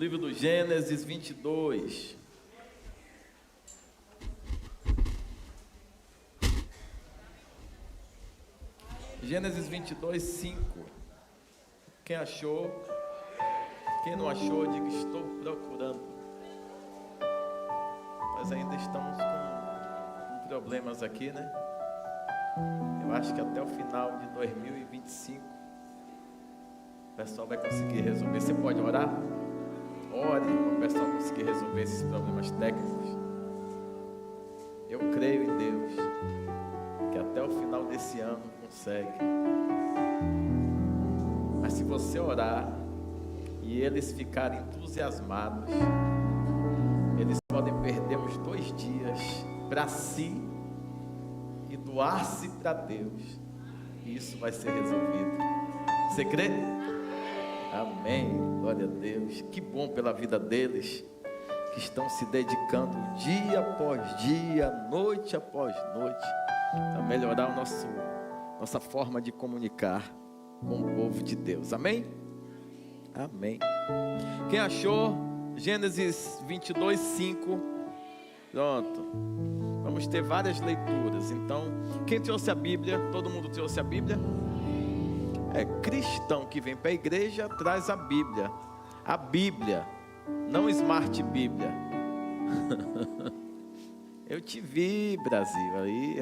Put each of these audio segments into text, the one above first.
livro do Gênesis 22. Gênesis 22, 5. Quem achou? Quem não achou, diga: estou procurando. Nós ainda estamos com problemas aqui, né? Eu acho que até o final de 2025 o pessoal vai conseguir resolver. Você pode orar? Ore para o pessoal conseguir resolver esses problemas técnicos. Eu creio em Deus que até o final desse ano consegue. Mas se você orar e eles ficarem entusiasmados, eles podem perder uns 2 dias para si e doar-se para Deus, e isso vai ser resolvido. Você crê? Amém, glória a Deus. Que bom pela vida deles, que estão se dedicando dia após dia, noite após noite, para melhorar nossa forma de comunicar com o povo de Deus. Amém? Amém. Quem achou? Gênesis 22, 5. Pronto. Vamos ter várias leituras. Então, quem trouxe a Bíblia? Todo mundo trouxe a Bíblia? É cristão que vem para a igreja, traz a Bíblia. A Bíblia, não Smart Bíblia. Eu te vi, Brasil, aí.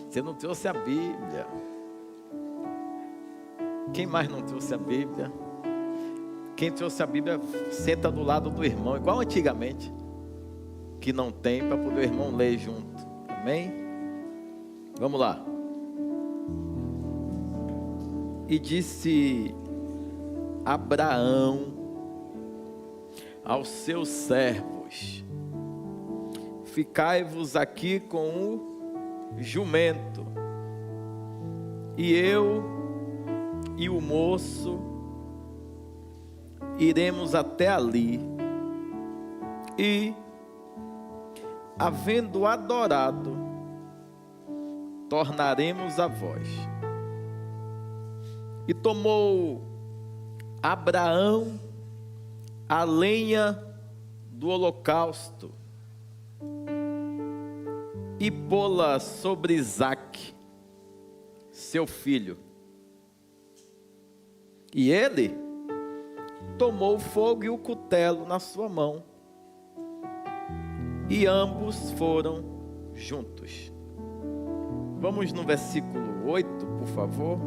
Você não trouxe a Bíblia. Quem mais não trouxe a Bíblia? Quem trouxe a Bíblia, senta do lado do irmão, igual antigamente, que não tem, para poder o irmão ler junto. Amém? Vamos lá. E disse Abraão aos seus servos: ficai-vos aqui com o jumento, e eu e o moço iremos até ali, e, havendo adorado, tornaremos a vós. E tomou Abraão a lenha do holocausto e pô-la sobre Isaque, seu filho. E ele tomou o fogo e o cutelo na sua mão, e ambos foram juntos. Vamos no versículo 8, por favor.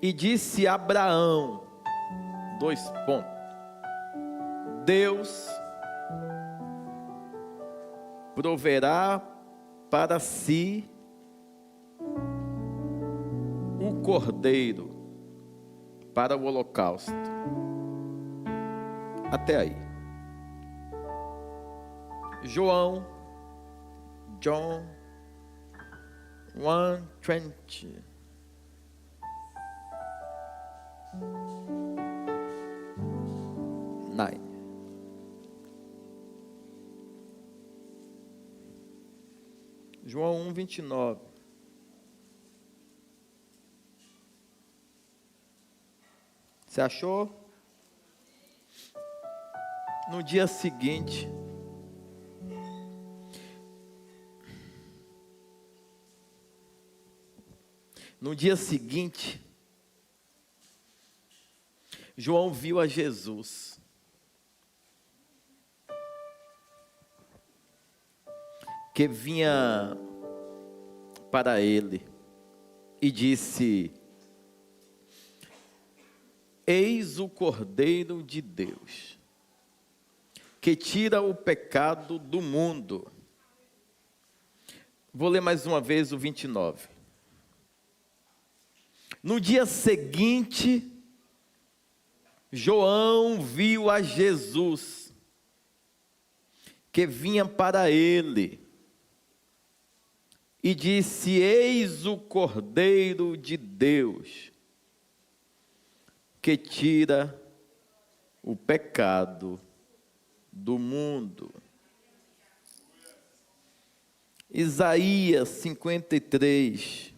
E disse Abraão, Deus proverá para si o cordeiro para o holocausto. Até aí. John 1:20. João 1:29. Você achou? No dia seguinte, João viu a Jesus. Que vinha para ele e disse: eis o Cordeiro de Deus, que tira o pecado do mundo. Vou ler mais uma vez o 29. No dia seguinte, João viu a Jesus, que vinha para ele, e disse: eis o Cordeiro de Deus, que tira o pecado do mundo. Isaías 53.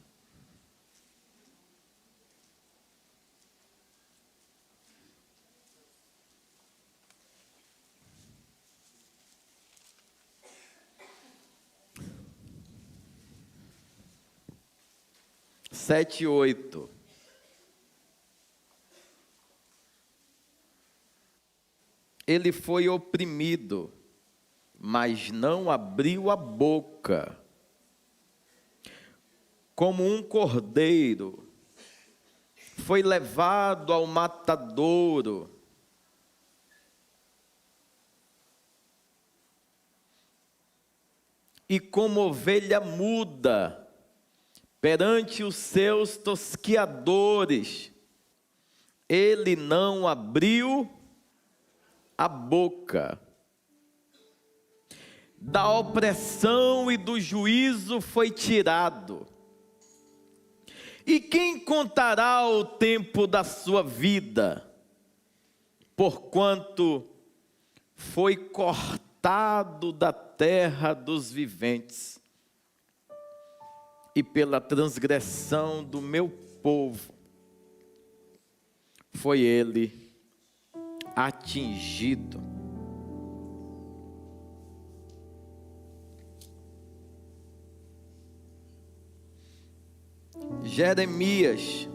7, 8. Ele foi oprimido, mas não abriu a boca. Como um cordeiro, foi levado ao matadouro. E como ovelha muda, perante os seus tosquiadores, ele não abriu a boca. Da opressão e do juízo foi tirado. E quem contará o tempo da sua vida? Porquanto foi cortado da terra dos viventes, e pela transgressão do meu povo foi ele atingido. Jeremias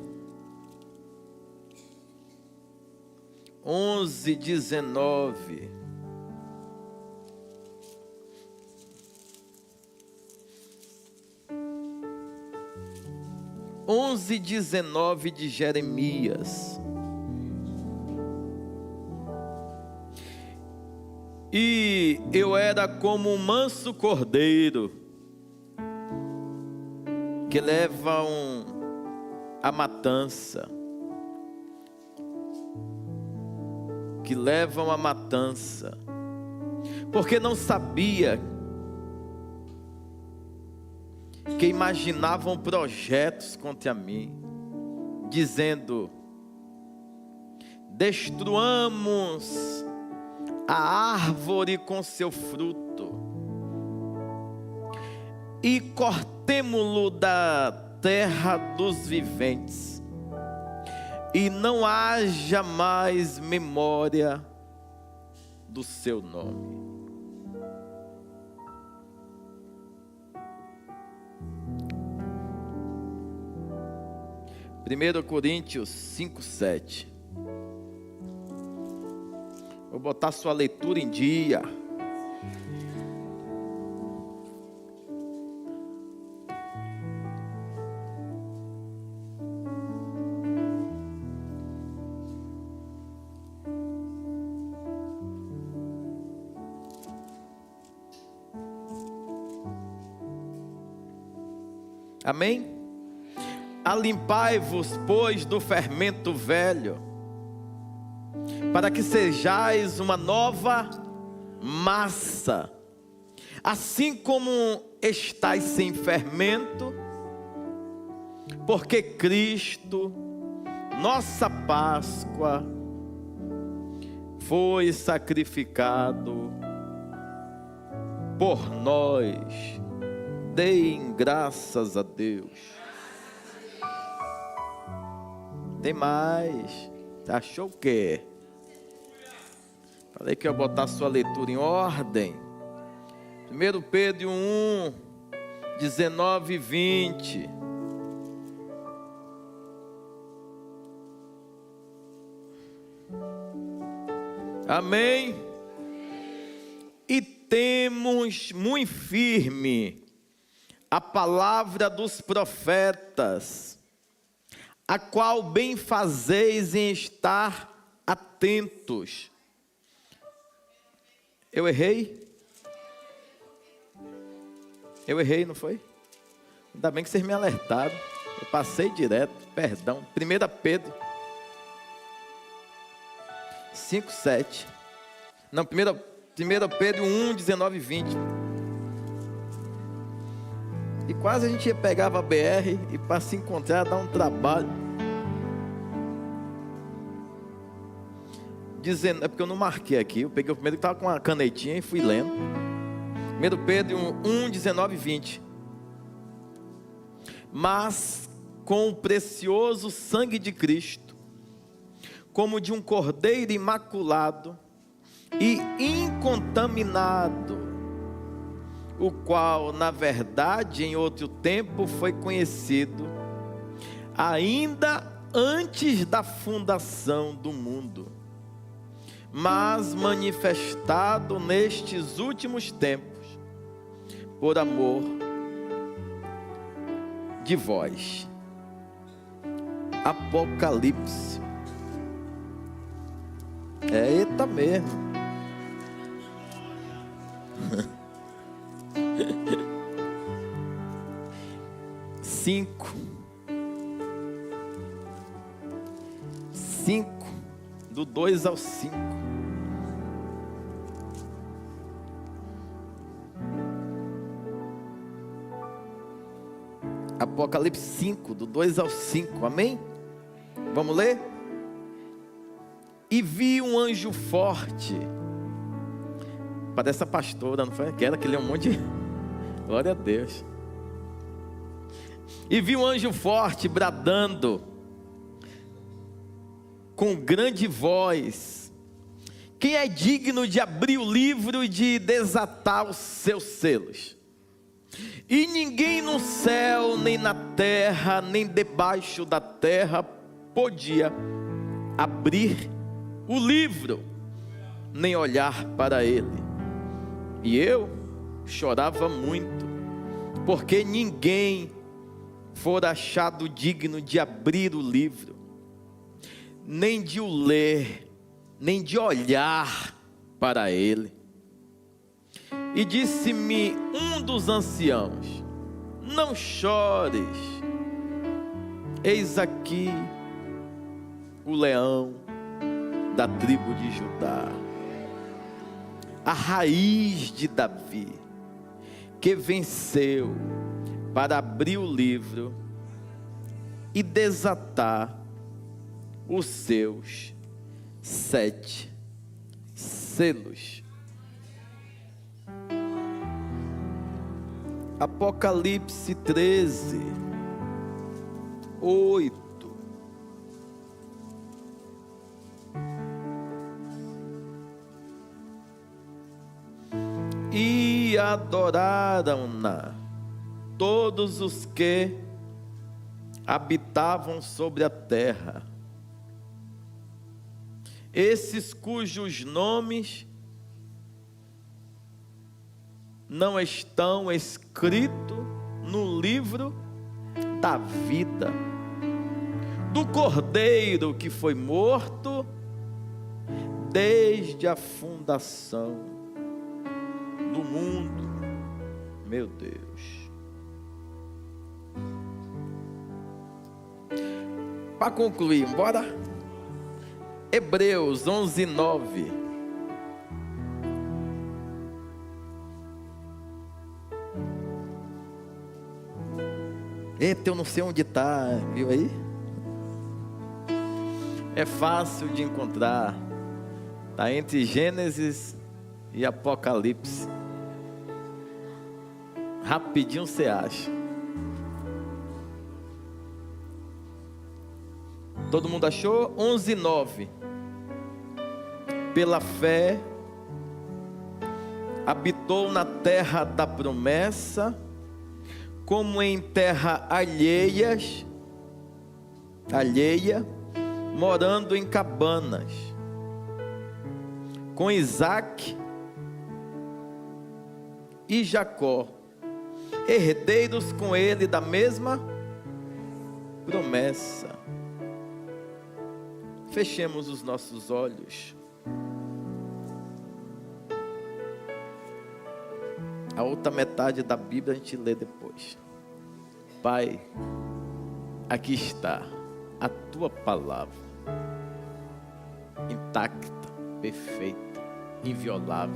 11:19. De Jeremias. E eu era como um manso cordeiro que levam a matança, porque não sabia que imaginavam projetos contra mim, dizendo: destruamos a árvore com seu fruto e cortemo-lo da terra dos viventes, e não haja mais memória do seu nome. Primeiro Coríntios 5:7. Vou botar sua leitura em dia. Amém? Alimpai-vos, pois, do fermento velho, para que sejais uma nova massa, assim como estáis sem fermento, porque Cristo, nossa Páscoa, foi sacrificado por nós. Deem graças a Deus. Tem mais. Achou o quê? Falei que eu ia botar a sua leitura em ordem. 1 Pedro 1, 19 e 20. Amém? E temos muito firme a palavra dos profetas, a qual bem fazeis em estar atentos. Eu errei? Eu errei, não foi? Ainda bem que vocês me alertaram. Eu passei direto, perdão. 1 Pedro 5:7. Não, 1 Pedro 1, 19 e 20. E quase a gente pegava a BR e para se encontrar dá um trabalho. Dizendo, é porque eu não marquei aqui. Eu peguei o primeiro que estava com a canetinha e fui lendo. 1 Pedro 1, 19 e 20. Mas com o precioso sangue de Cristo, como de um cordeiro imaculado e incontaminado, o qual, na verdade, em outro tempo foi conhecido ainda antes da fundação do mundo, mas manifestado nestes últimos tempos, por amor de vós. Apocalipse. Eita mesmo. Cinco, do 2 ao 5. Apocalipse 5, do 2 ao 5, amém? Vamos ler? E vi um anjo forte. Parece a pastora, não foi? Aquela que lê um monte de... Glória a Deus. E vi um anjo forte bradando com grande voz: quem é digno de abrir o livro e de desatar os seus selos? E ninguém no céu, nem na terra, nem debaixo da terra podia abrir o livro, nem olhar para ele. E eu chorava muito, porque ninguém fora achado digno de abrir o livro, nem de o ler, nem de olhar para ele. E disse-me um dos anciãos: não chores, eis aqui o leão da tribo de Judá, a raiz de Davi, que venceu para abrir o livro e desatar os seus 7 selos. Apocalipse 13, 8. E adoraram-na todos os que habitavam sobre a terra, esses cujos nomes não estão escritos no livro da vida do Cordeiro que foi morto desde a fundação do mundo. Meu Deus. Para concluir, bora? Hebreus 11, 9. Eita, eu não sei onde está, viu aí? É fácil de encontrar. Está entre Gênesis e Apocalipse. Rapidinho você acha. Todo mundo achou? 11, 9. Pela fé habitou na terra da promessa, como em terra alheia, morando em cabanas, com Isaque e Jacó, herdeiros com ele da mesma promessa. Fechemos os nossos olhos. A outra metade da Bíblia a gente lê depois. Pai, aqui está a tua palavra, intacta, perfeita, inviolável,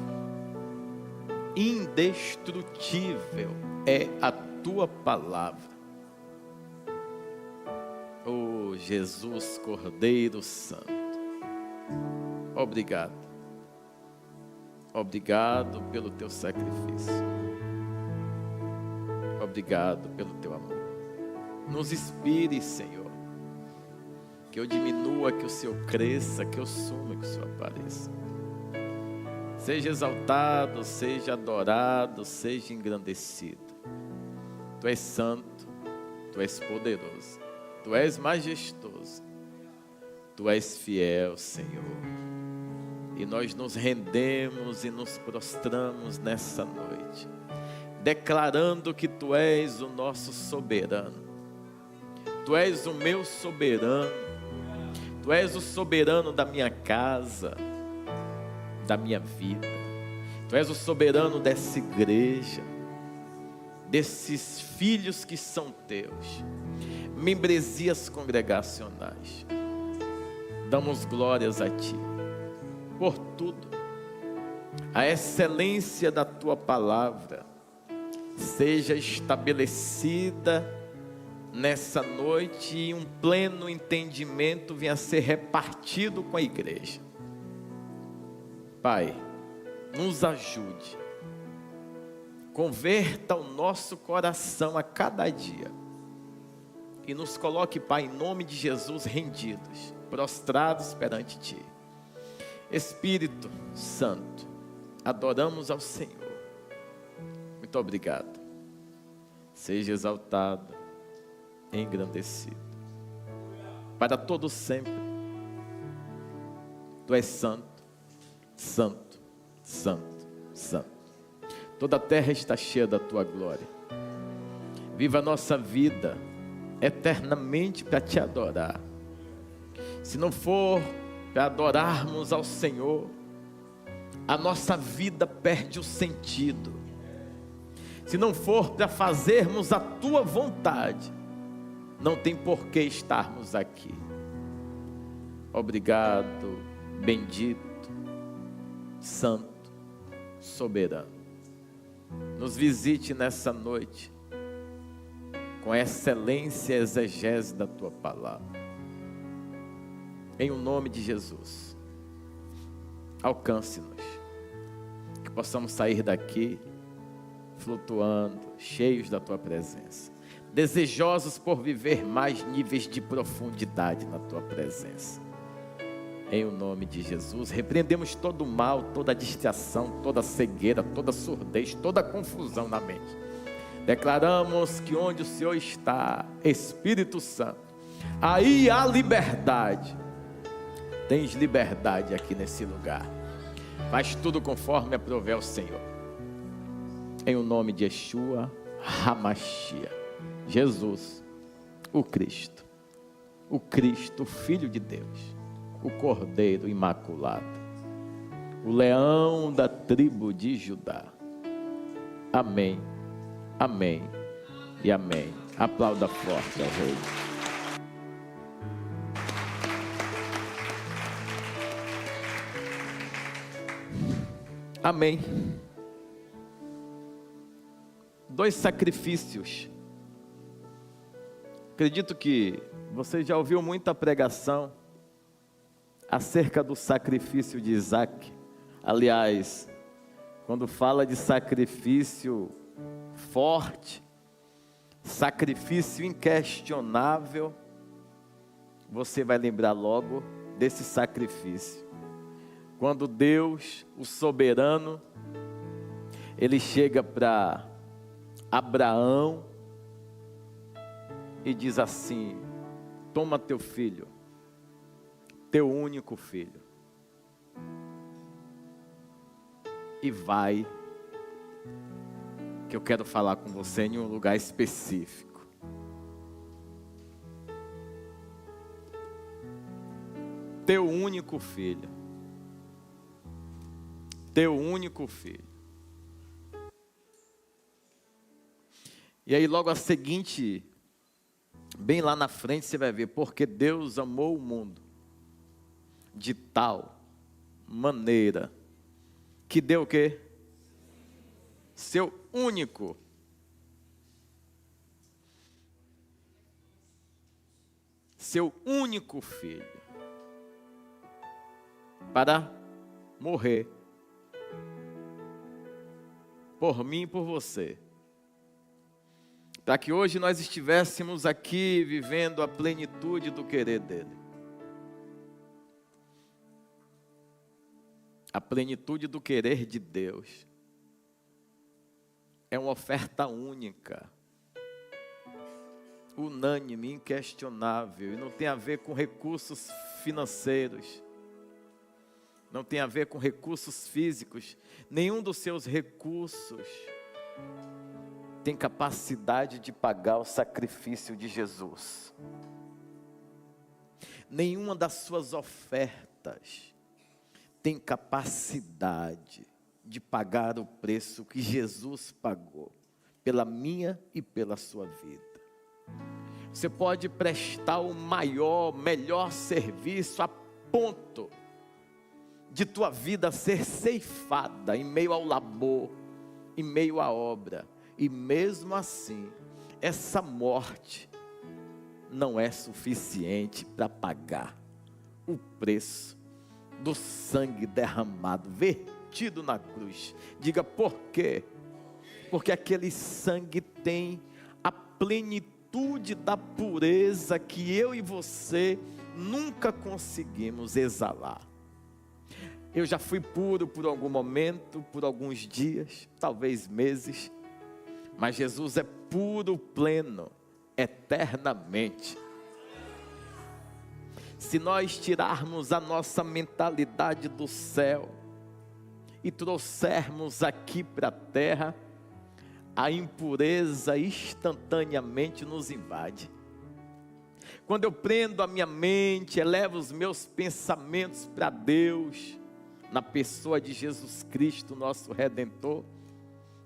indestrutível é a tua palavra. Oh Jesus, Cordeiro Santo, obrigado. Obrigado pelo teu sacrifício. Obrigado pelo teu amor. Nos inspire, Senhor. Que eu diminua, que o Senhor cresça, que eu suma, que o Senhor apareça. Seja exaltado, seja adorado, seja engrandecido. Tu és santo, tu és poderoso. Tu és majestoso, Tu és fiel, Senhor. E nós nos rendemos e nos prostramos nessa noite, declarando que Tu és o nosso soberano. Tu és o meu soberano. Tu és o soberano da minha casa, da minha vida. Tu és o soberano dessa igreja, desses filhos que são Teus, membresias congregacionais. Damos glórias a Ti por tudo. A excelência da Tua palavra seja estabelecida nessa noite e um pleno entendimento venha a ser repartido com a igreja. Pai, nos ajude, converta o nosso coração a cada dia e nos coloque, Pai, em nome de Jesus, rendidos, prostrados perante Ti. Espírito Santo, adoramos ao Senhor. Muito obrigado. Seja exaltado, engrandecido, para todo sempre. Tu és santo, santo, santo, santo. Toda a terra está cheia da Tua glória. Viva a nossa vida eternamente para Te adorar. Se não for para adorarmos ao Senhor, a nossa vida perde o sentido. Se não for para fazermos a Tua vontade, não tem por que estarmos aqui. Obrigado, bendito, santo, soberano. Nos visite nessa noite com a excelência e exegese da Tua palavra. Em o nome de Jesus, alcance-nos, que possamos sair daqui flutuando, cheios da Tua presença, desejosos por viver mais níveis de profundidade na Tua presença. Em o nome de Jesus, repreendemos todo o mal, toda a distração, toda a cegueira, toda a surdez, toda a confusão na mente. Declaramos que onde o Senhor está, Espírito Santo, aí há liberdade. Tens liberdade aqui nesse lugar. Faz tudo conforme aprouver o Senhor. Em o nome de Yeshua HaMashiach, Jesus, o Cristo, o Filho de Deus, o Cordeiro Imaculado, o Leão da tribo de Judá. Amém, amém e amém. Aplauda forte ao Rei. Amém. 2 sacrifícios. Acredito que você já ouviu muita pregação acerca do sacrifício de Isaac. Aliás, quando fala de sacrifício forte, sacrifício inquestionável, você vai lembrar logo desse sacrifício. Quando Deus, o soberano, Ele chega para Abraão e diz assim: toma teu filho, teu único filho, e vai, que eu quero falar com você em um lugar específico. Teu único filho, teu único filho. E aí logo a seguinte, bem lá na frente você vai ver, porque Deus amou o mundo de tal maneira que deu o quê? Seu único. Seu único filho. Para morrer. Por mim e por você. Para que hoje nós estivéssemos aqui vivendo a plenitude do querer dele. A plenitude do querer de Deus é uma oferta única. unânime, inquestionável, e não tem a ver com recursos financeiros, não tem a ver com recursos físicos. Nenhum dos seus recursos tem capacidade de pagar o sacrifício de Jesus. Nenhuma das suas ofertas tem capacidade de pagar o preço que Jesus pagou pela minha e pela sua vida. Você pode prestar o maior, melhor serviço a ponto de tua vida ser ceifada em meio ao labor, em meio à obra, e mesmo assim, essa morte não é suficiente para pagar o preço do sangue derramado, vertido na cruz. Diga por quê? Porque aquele sangue tem a plenitude da pureza que eu e você nunca conseguimos exalar. Eu já fui puro por algum momento, por alguns dias, talvez meses, mas Jesus é puro, pleno, eternamente. Se nós tirarmos a nossa mentalidade do céu e trouxermos aqui para a terra, a impureza instantaneamente nos invade. Quando eu prendo a minha mente, elevo os meus pensamentos para Deus, na pessoa de Jesus Cristo, nosso Redentor,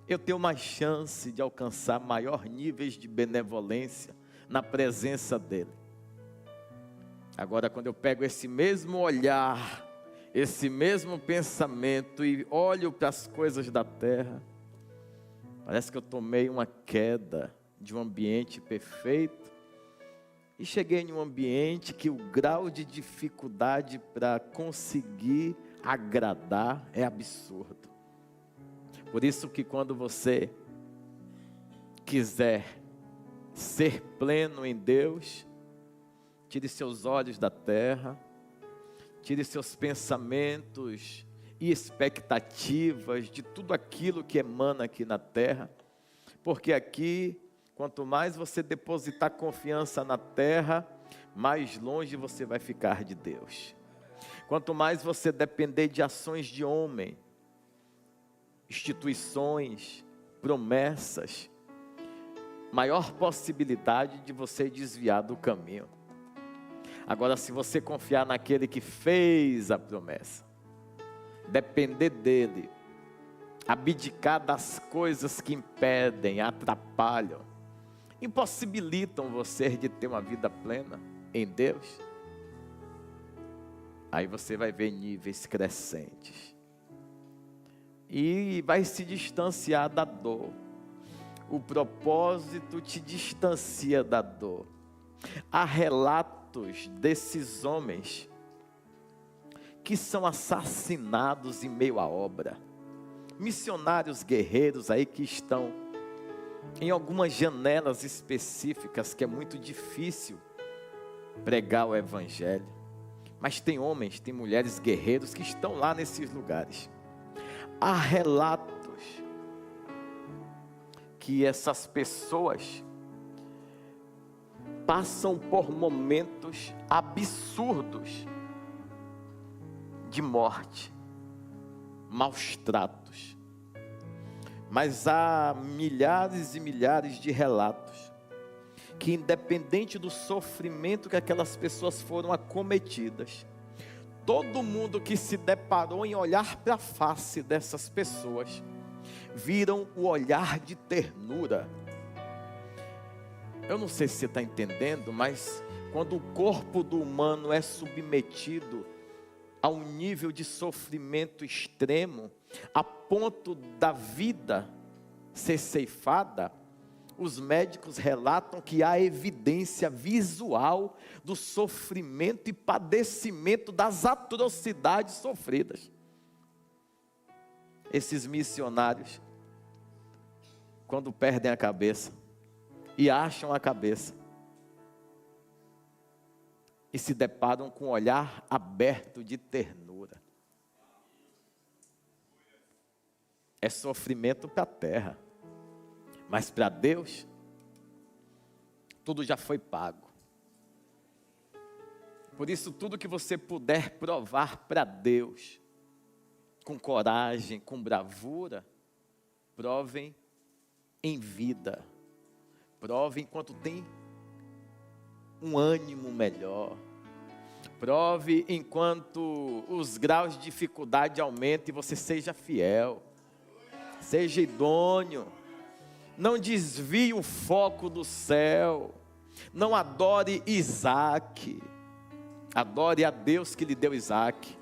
eu tenho mais chance de alcançar maiores níveis de benevolência na presença dEle. Agora, quando eu pego esse mesmo olhar, esse mesmo pensamento e olho para as coisas da terra, parece que eu tomei uma queda de um ambiente perfeito e cheguei em um ambiente que o grau de dificuldade para conseguir agradar é absurdo. Por isso que quando você quiser ser pleno em Deus, tire seus olhos da terra, tire seus pensamentos e expectativas de tudo aquilo que emana aqui na terra, porque aqui, quanto mais você depositar confiança na terra, mais longe você vai ficar de Deus. Quanto mais você depender de ações de homem, instituições, promessas, maior possibilidade de você desviar do caminho. Agora, se você confiar naquele que fez a promessa, depender dele, abdicar das coisas que impedem, atrapalham, impossibilitam você de ter uma vida plena em Deus, aí você vai ver níveis crescentes e vai se distanciar da dor. O propósito te distancia da dor. Há relatos desses homens que são assassinados em meio à obra. Missionários guerreiros aí que estão em algumas janelas específicas que é muito difícil pregar o evangelho. Mas tem homens, tem mulheres guerreiros que estão lá nesses lugares. Há relatos que essas pessoas passam por momentos absurdos de morte, maus tratos. Mas há milhares e milhares de relatos que, independente do sofrimento que aquelas pessoas foram acometidas, todo mundo que se deparou em olhar para a face dessas pessoas, viram o olhar de ternura. Eu não sei se você está entendendo, mas quando o corpo do humano é submetido a um nível de sofrimento extremo, a ponto da vida ser ceifada, os médicos relatam que há evidência visual do sofrimento e padecimento das atrocidades sofridas. Esses missionários, quando perdem a cabeça e acham a cabeça e se deparam com um olhar aberto de ternura, é sofrimento para a terra. Mas para Deus, tudo já foi pago. Por isso, tudo que você puder provar para Deus, com coragem, com bravura, provem em vida. Prove enquanto tem um ânimo melhor. Prove enquanto os graus de dificuldade aumentam e você seja fiel. Seja idôneo. Não desvie o foco do céu. Não adore Isaac. Adore a Deus que lhe deu Isaac.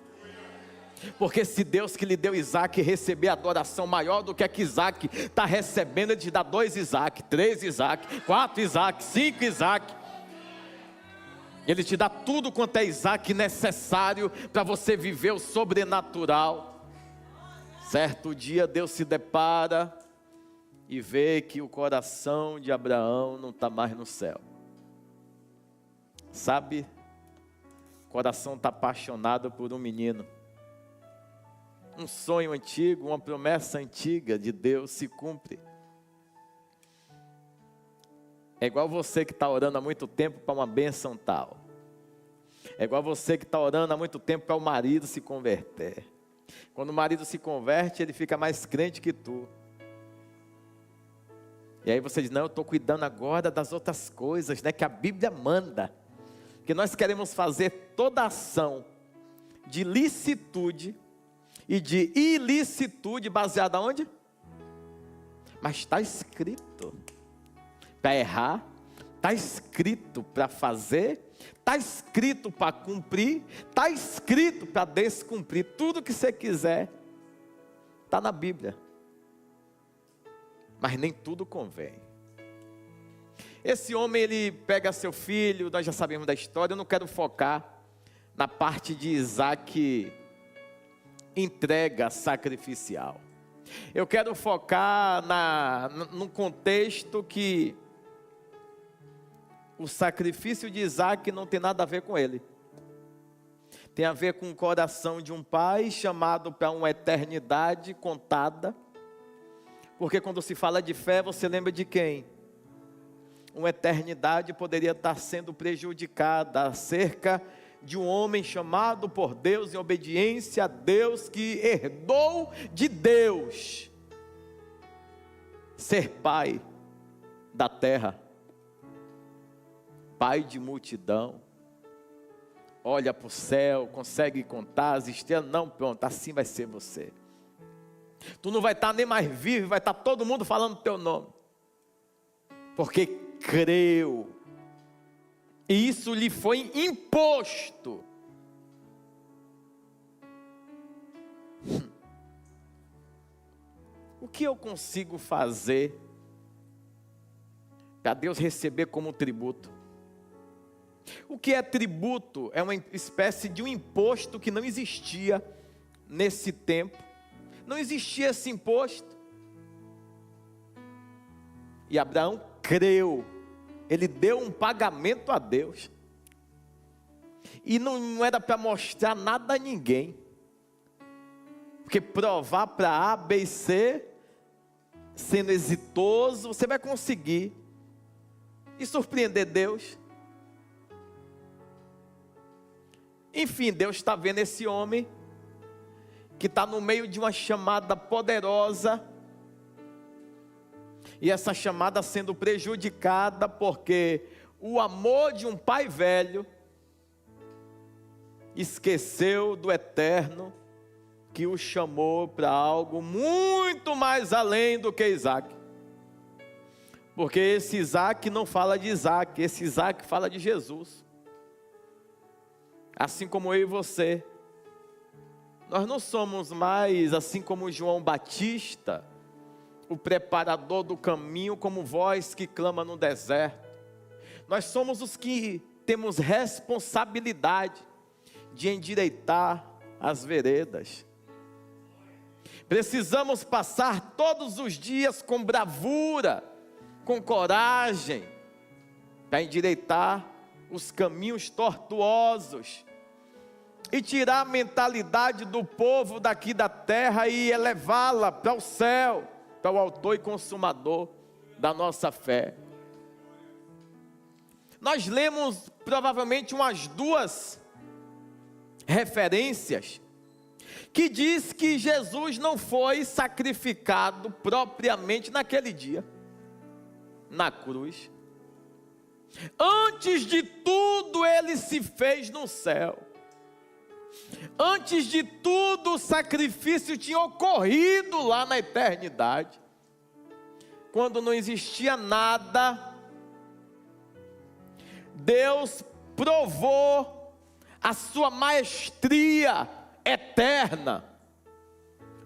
Porque se Deus que lhe deu Isaac receber adoração maior do que a que Isaac está recebendo, Ele te dá 2 Isaac, 3 Isaac, 4 Isaac, 5 Isaac. Ele te dá tudo quanto é Isaac necessário para você viver o sobrenatural. Certo dia Deus se depara e vê que o coração de Abraão não está mais no céu. Sabe? O coração está apaixonado por um menino. Um sonho antigo, uma promessa antiga de Deus se cumpre. É igual você que está orando há muito tempo para uma bênção tal. É igual você que está orando há muito tempo para o marido se converter. Quando o marido se converte, ele fica mais crente que tu. E aí você diz, não, eu estou cuidando agora das outras coisas, né, que a Bíblia manda. Que nós queremos fazer toda ação de licitude e de ilicitude baseada onde? Mas está escrito para errar, está escrito para fazer, está escrito para cumprir, está escrito para descumprir. Tudo que você quiser está na Bíblia. Mas nem tudo convém. Esse homem, ele pega seu filho, nós já sabemos da história, eu não quero focar na parte de Isaac entrega sacrificial. Eu quero focar num contexto que o sacrifício de Isaac não tem nada a ver com ele. Tem a ver com o coração de um pai chamado para uma eternidade contada. Porque quando se fala de fé, você lembra de quem? Uma eternidade poderia estar sendo prejudicada acerca de um homem chamado por Deus em obediência a Deus, que herdou de Deus ser pai da terra, pai de multidão. Olha para o céu, consegue contar as estrelas? Não, pronto, assim vai ser você. Tu não vai estar nem mais vivo, vai estar todo mundo falando o teu nome. Porque creu. E isso lhe foi imposto. O que eu consigo fazer para Deus receber como tributo? O que é tributo? É uma espécie de um imposto que não existia nesse tempo. Não existia esse imposto. E Abraão creu. Ele deu um pagamento a Deus. E não era para mostrar nada a ninguém. Porque provar para A, B e C, sendo exitoso, você vai conseguir. E surpreender Deus. Enfim, Deus está vendo esse homem que está no meio de uma chamada poderosa, e essa chamada sendo prejudicada, porque o amor de um pai velho esqueceu do eterno, que o chamou para algo muito mais além do que Isaac. Porque esse Isaac não fala de Isaac, esse Isaac fala de Jesus. Assim como eu e você. Nós não somos mais, assim como João Batista, o preparador do caminho, como voz que clama no deserto. Nós somos os que temos responsabilidade de endireitar as veredas. Precisamos passar todos os dias com bravura, com coragem, para endireitar os caminhos tortuosos e tirar a mentalidade do povo daqui da terra e elevá-la para o céu, para o autor e consumador da nossa fé. nós lemos provavelmente umas 2 referências que diz que Jesus não foi sacrificado propriamente naquele dia, na cruz. Antes de tudo ele se fez no céu. Antes de tudo o sacrifício tinha ocorrido lá na eternidade. Quando não existia nada, Deus provou a sua maestria eterna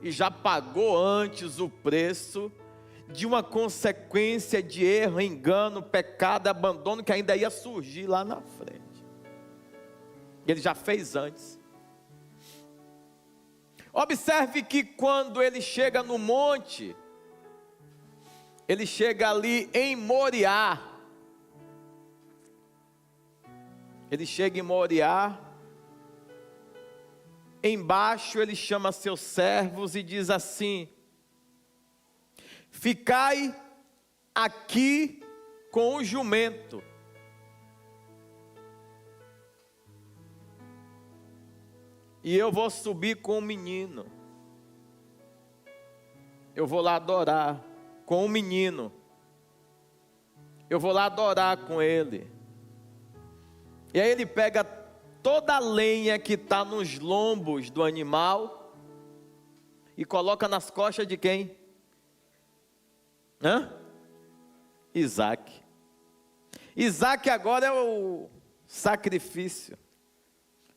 e já pagou antes o preço de uma consequência de erro, engano, pecado, abandono que ainda ia surgir lá na frente. Ele já fez antes. Observe que quando ele chega no monte, ele chega ali em Moriá. Ele chega em Moriá. Embaixo ele chama seus servos e diz assim: ficai aqui com o jumento. E eu vou subir com o menino. Eu vou lá adorar com o menino. Eu vou lá adorar com ele. E aí ele pega toda a lenha que está nos lombos do animal e coloca nas costas de quem? Isaac. Isaac agora é o sacrifício.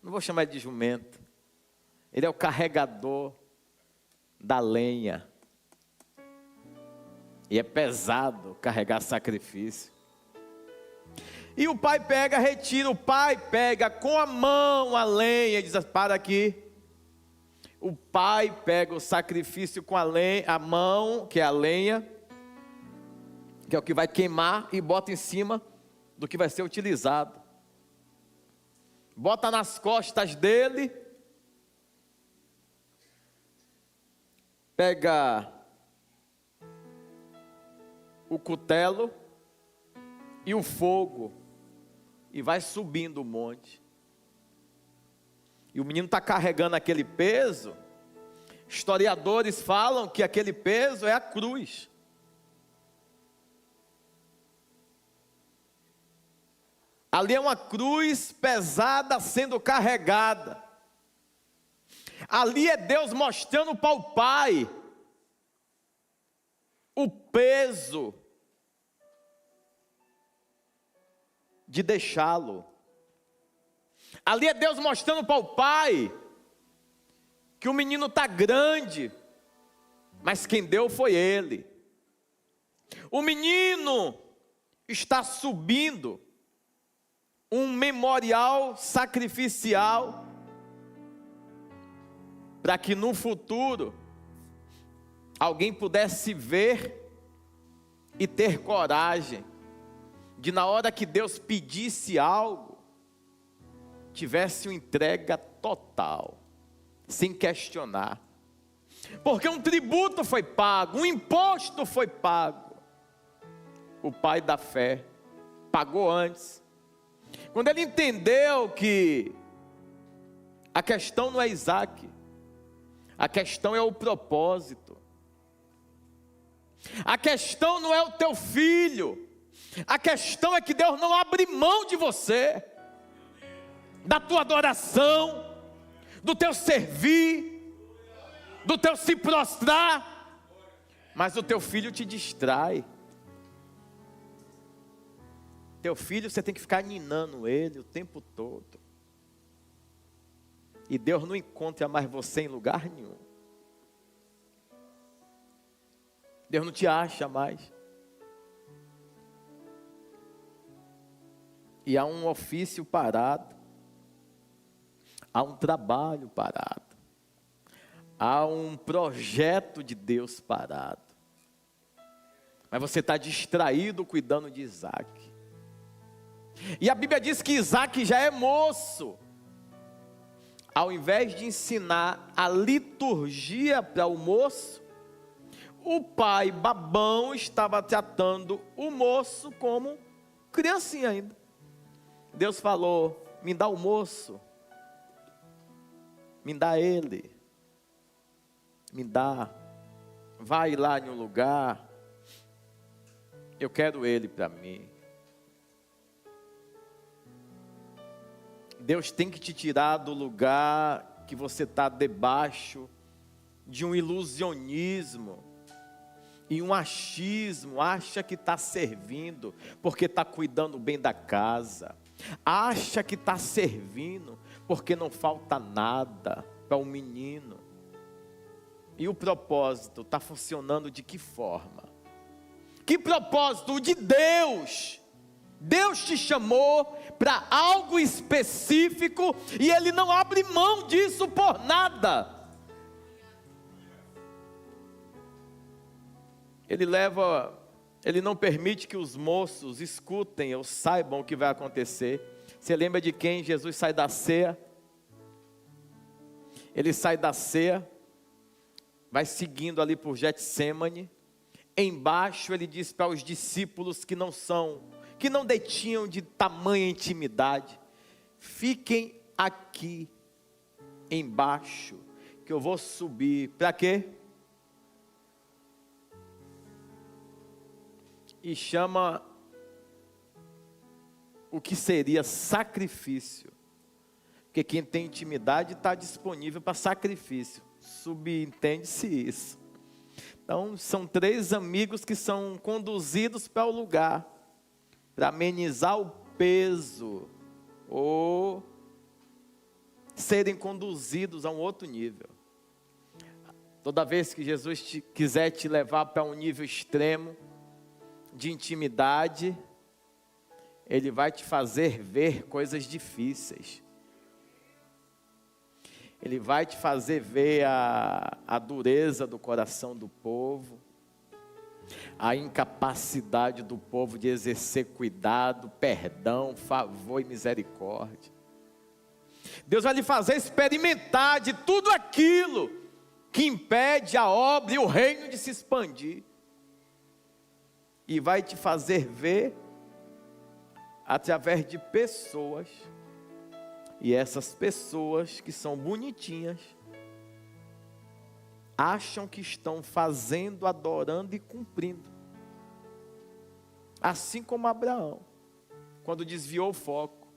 Não vou chamar de jumento. Ele é o carregador da lenha. E é pesado carregar sacrifício. E o pai pega, retira. O pai pega com a mão a lenha e diz: para aqui. O pai pega o sacrifício com a lenha, a mão, que é a lenha, que é o que vai queimar, e bota em cima do que vai ser utilizado. Bota nas costas dele. Pega o cutelo e o fogo e vai subindo o monte. E o menino está carregando aquele peso. Historiadores falam que aquele peso é a cruz. Ali é uma cruz pesada sendo carregada. Ali é Deus mostrando para o Pai o peso de deixá-lo. Ali é Deus mostrando para o Pai que o menino está grande, mas quem deu foi Ele. O menino está subindo um memorial sacrificial para que no futuro alguém pudesse ver e ter coragem de, na hora que Deus pedisse algo, tivesse uma entrega total, sem questionar. Porque um tributo foi pago, um imposto foi pago. O pai da fé pagou antes. Quando ele entendeu que a questão não é Isaac, a questão é o propósito. A questão não é o teu filho. A questão é que Deus não abre mão de você, da tua adoração, do teu servir, do teu se prostrar, mas o teu filho te distrai. Teu filho, você tem que ficar ninando ele o tempo todo. E Deus não encontra mais você em lugar nenhum. Deus não te acha mais. E há um ofício parado. Há um trabalho parado. Há um projeto de Deus parado. Mas você está distraído cuidando de Isaac. E a Bíblia diz que Isaac já é moço. Ao invés de ensinar a liturgia para o moço, o pai babão estava tratando o moço como criancinha ainda. Deus falou: me dá o moço, me dá ele, me dá, vai lá em um lugar, eu quero ele para mim. Deus tem que te tirar do lugar que você está debaixo de um ilusionismo e um achismo. Acha que está servindo porque está cuidando bem da casa, acha que está servindo porque não falta nada para o menino. E o propósito está funcionando de que forma? Que propósito? O de Deus. Deus te chamou para algo específico e Ele não abre mão disso por nada. Ele não permite que os moços escutem ou saibam o que vai acontecer. Você lembra de quem Jesus sai da ceia? Ele sai da ceia, vai seguindo ali por Getsêmani. Embaixo ele diz para os discípulos que não detinham de tamanha intimidade: fiquem aqui embaixo, que eu vou subir. Para quê? E chama o que seria sacrifício, porque quem tem intimidade está disponível para sacrifício. Subentende-se isso. Então são 3 amigos que são conduzidos para o lugar, para amenizar o peso, ou serem conduzidos a um outro nível. Toda vez que Jesus quiser te levar para um nível extremo de intimidade, Ele vai te fazer ver coisas difíceis. Ele vai te fazer ver a dureza do coração do povo, a incapacidade do povo de exercer cuidado, perdão, favor e misericórdia. Deus vai lhe fazer experimentar de tudo aquilo que impede a obra e o reino de se expandir. E vai te fazer ver através de pessoas. E essas pessoas que são bonitinhas, acham que estão fazendo, adorando e cumprindo. Assim como Abraão, quando desviou o foco.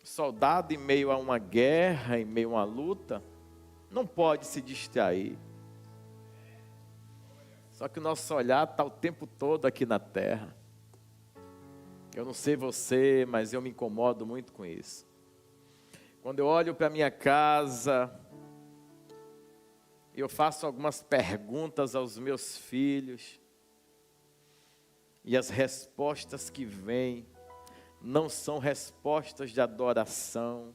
Soldado em meio a uma guerra, em meio a uma luta, não pode se distrair. Só que o nosso olhar está o tempo todo aqui na terra. Eu não sei você, mas eu me incomodo muito com isso. Quando eu olho para minha casa, eu faço algumas perguntas aos meus filhos, e as respostas que vêm não são respostas de adoração.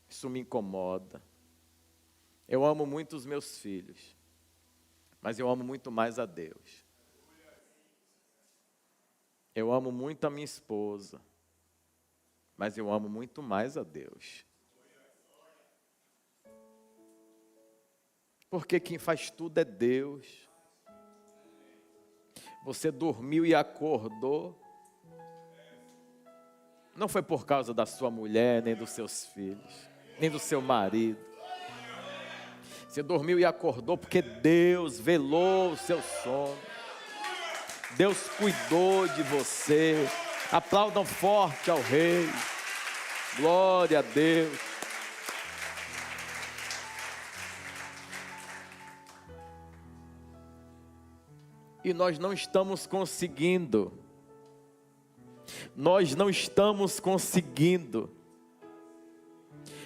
Isso me incomoda. Eu amo muito os meus filhos, mas eu amo muito mais a Deus. Eu amo muito a minha esposa, mas eu amo muito mais a Deus. Porque quem faz tudo é Deus. Você dormiu e acordou, não foi por causa da sua mulher, nem dos seus filhos, nem do seu marido. Você dormiu e acordou porque Deus velou o seu sono. Deus cuidou de você. Aplaudam forte ao Rei. Glória a Deus. E nós não estamos conseguindo. Nós não estamos conseguindo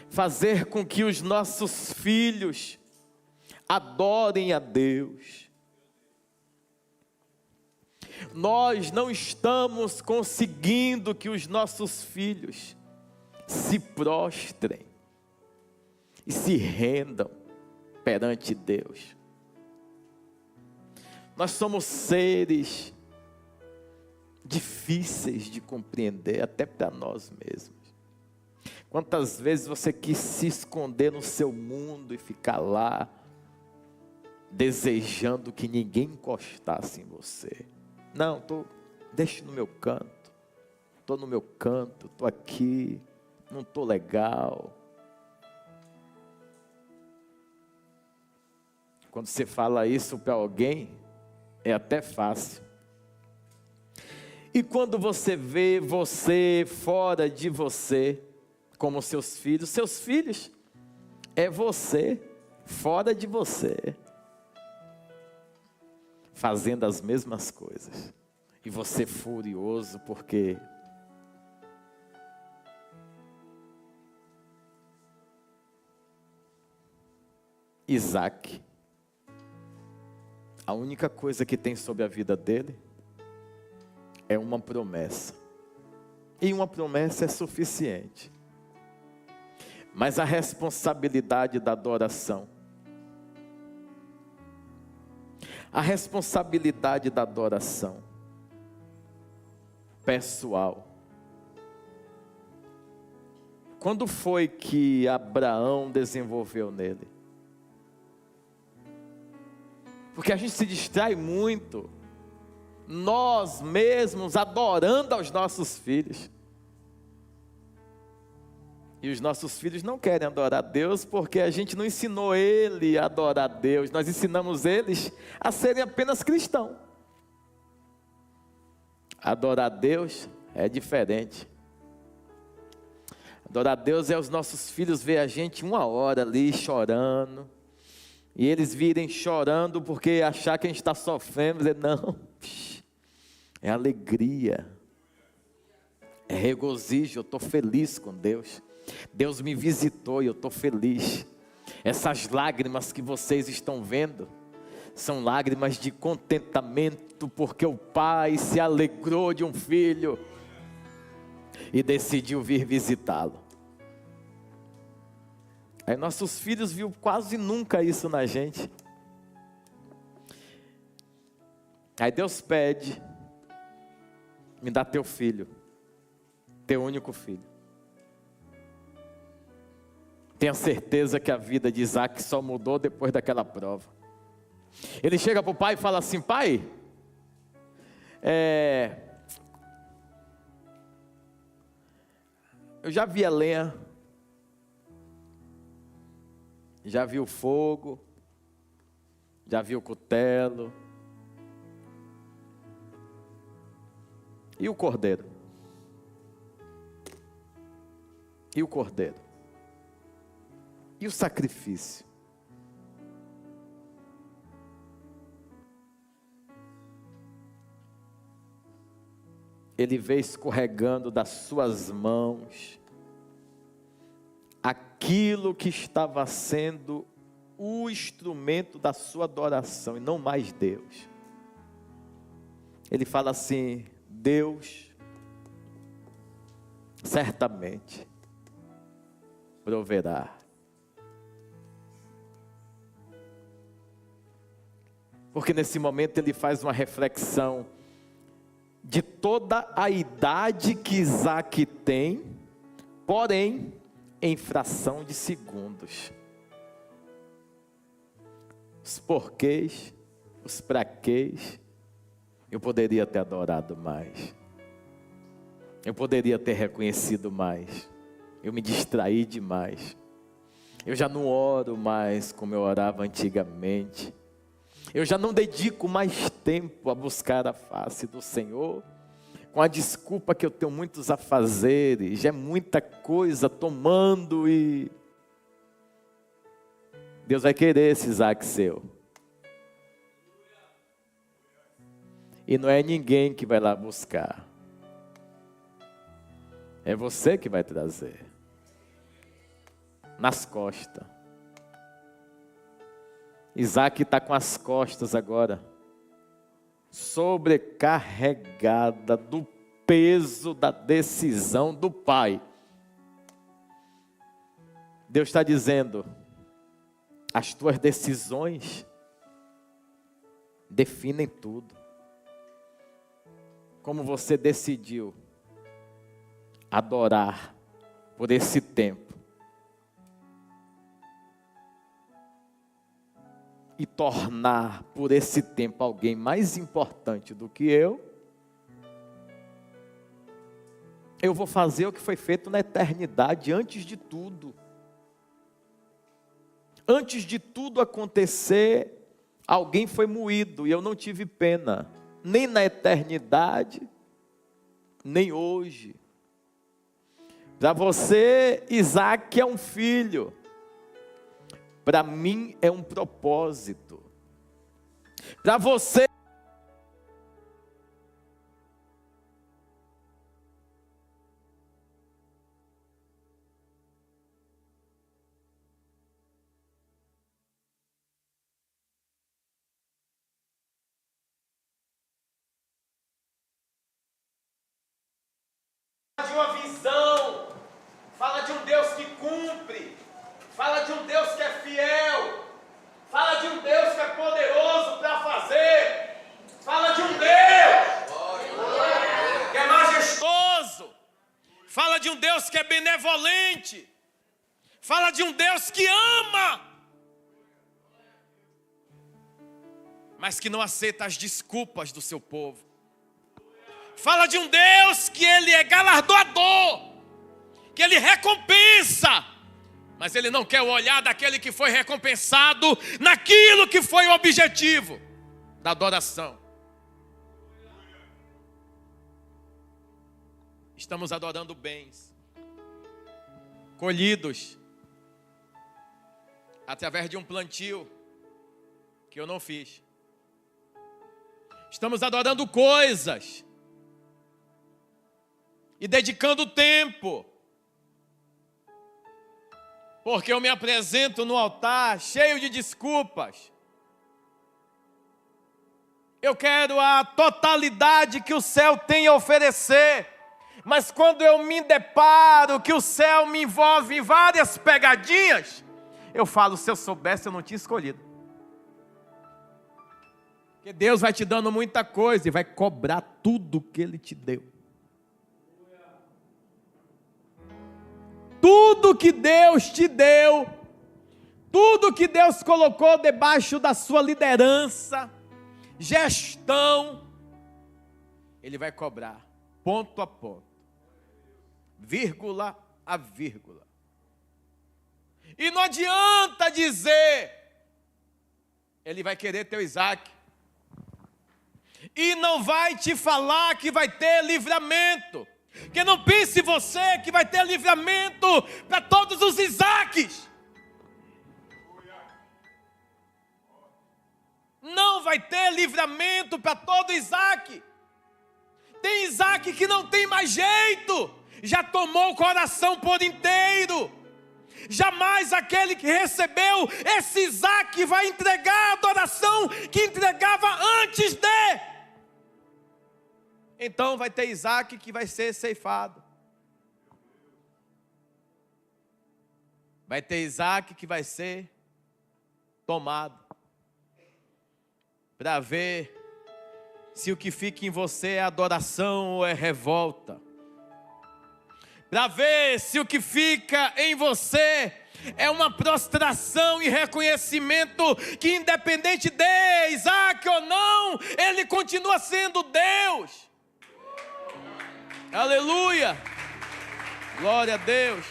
fazer com que os nossos filhos adorem a Deus. Nós não estamos conseguindo que os nossos filhos se prostrem e se rendam perante Deus. Nós somos seres difíceis de compreender até para nós mesmos. Quantas vezes você quis se esconder no seu mundo e ficar lá, desejando que ninguém encostasse em você? Não, deixa no meu canto. Estou no meu canto, estou aqui, não estou legal. Quando você fala isso para alguém, é até fácil. E quando você vê você fora de você, como seus filhos é você fora de você, fazendo as mesmas coisas. E você furioso porque Isaac, a única coisa que tem sobre a vida dele é uma promessa. E uma promessa é suficiente. Mas a responsabilidade da adoração, pessoal. Quando foi que Abraão desenvolveu nele? Porque a gente se distrai muito, nós mesmos adorando aos nossos filhos. E os nossos filhos não querem adorar a Deus porque a gente não ensinou ele a adorar a Deus. Nós ensinamos eles a serem apenas cristãos. Adorar a Deus é diferente. Adorar a Deus é os nossos filhos ver a gente 1 hora ali chorando. E eles virem chorando porque achar que a gente está sofrendo. Dizer, não, é alegria. É regozijo, eu estou feliz com Deus. Deus me visitou e eu estou feliz. Essas lágrimas que vocês estão vendo são lágrimas de contentamento, porque o pai se alegrou de um filho e decidiu vir visitá-lo. Aí nossos filhos viram quase nunca isso na gente. Aí Deus pede, me dá teu filho, teu único filho. Tenha certeza que a vida de Isaac só mudou depois daquela prova. Ele chega para o pai e fala assim, pai, eu já vi a lenha, já vi o fogo, já vi o cutelo, e o cordeiro? E o cordeiro? E o sacrifício? Ele vê escorregando das suas mãos aquilo que estava sendo o instrumento da sua adoração e não mais Deus. Ele fala assim, Deus certamente proverá. Porque nesse momento ele faz uma reflexão de toda a idade que Isaac tem, porém, em fração de segundos. Os porquês, os praquês, eu poderia ter adorado mais. Eu poderia ter reconhecido mais. Eu me distraí demais. Eu já não oro mais como eu orava antigamente. Eu já não dedico mais tempo a buscar a face do Senhor, com a desculpa que eu tenho muitos afazeres, já é muita coisa tomando e... Deus vai querer esse Isaac seu. E não é ninguém que vai lá buscar. É você que vai trazer. Nas costas. Isaac está com as costas agora sobrecarregada do peso da decisão do pai. Deus está dizendo, as tuas decisões definem tudo. Como você decidiu adorar por esse tempo. e tornar por esse tempo alguém mais importante do que eu vou fazer o que foi feito na eternidade antes de tudo. Antes de tudo acontecer, alguém foi moído e eu não tive pena, nem na eternidade, nem hoje. Para você, Isaac é um filho. Para mim é um propósito. Para você, de uma visão, fala de um Deus que cumpre, fala de um Deus que é fiel, fala de um Deus que é poderoso para fazer, fala de um Deus que é majestoso, fala de um Deus que é benevolente, fala de um Deus que ama, mas que não aceita as desculpas do seu povo. Fala de um Deus que Ele é galardoador, que Ele recompensa, mas Ele não quer o olhar daquele que foi recompensado naquilo que foi o objetivo da adoração. Estamos adorando bens, colhidos, através de um plantio que eu não fiz. Estamos adorando coisas e dedicando tempo, porque eu me apresento no altar cheio de desculpas. Eu quero a totalidade que o céu tem a oferecer, mas quando eu me deparo que o céu me envolve em várias pegadinhas, eu falo, se eu soubesse eu não tinha escolhido. Porque Deus vai te dando muita coisa e vai cobrar tudo que Ele te deu. Tudo que Deus te deu, tudo que Deus colocou debaixo da sua liderança, gestão, Ele vai cobrar, ponto a ponto, vírgula a vírgula. E não adianta dizer, Ele vai querer teu Isaac, e não vai te falar que vai ter livramento. Que não pense você que vai ter livramento para todos os Isaques. Não vai ter livramento para todo Isaque. Tem Isaque que não tem mais jeito, já tomou o coração por inteiro. Jamais aquele que recebeu esse Isaque vai entregar a adoração que entregava antes de. Então vai ter Isaac que vai ser ceifado. Vai ter Isaac que vai ser tomado. Para ver se o que fica em você é adoração ou é revolta. Para ver se o que fica em você é uma prostração e reconhecimento que independente de Isaac ou não, ele continua sendo Deus. Aleluia, glória a Deus.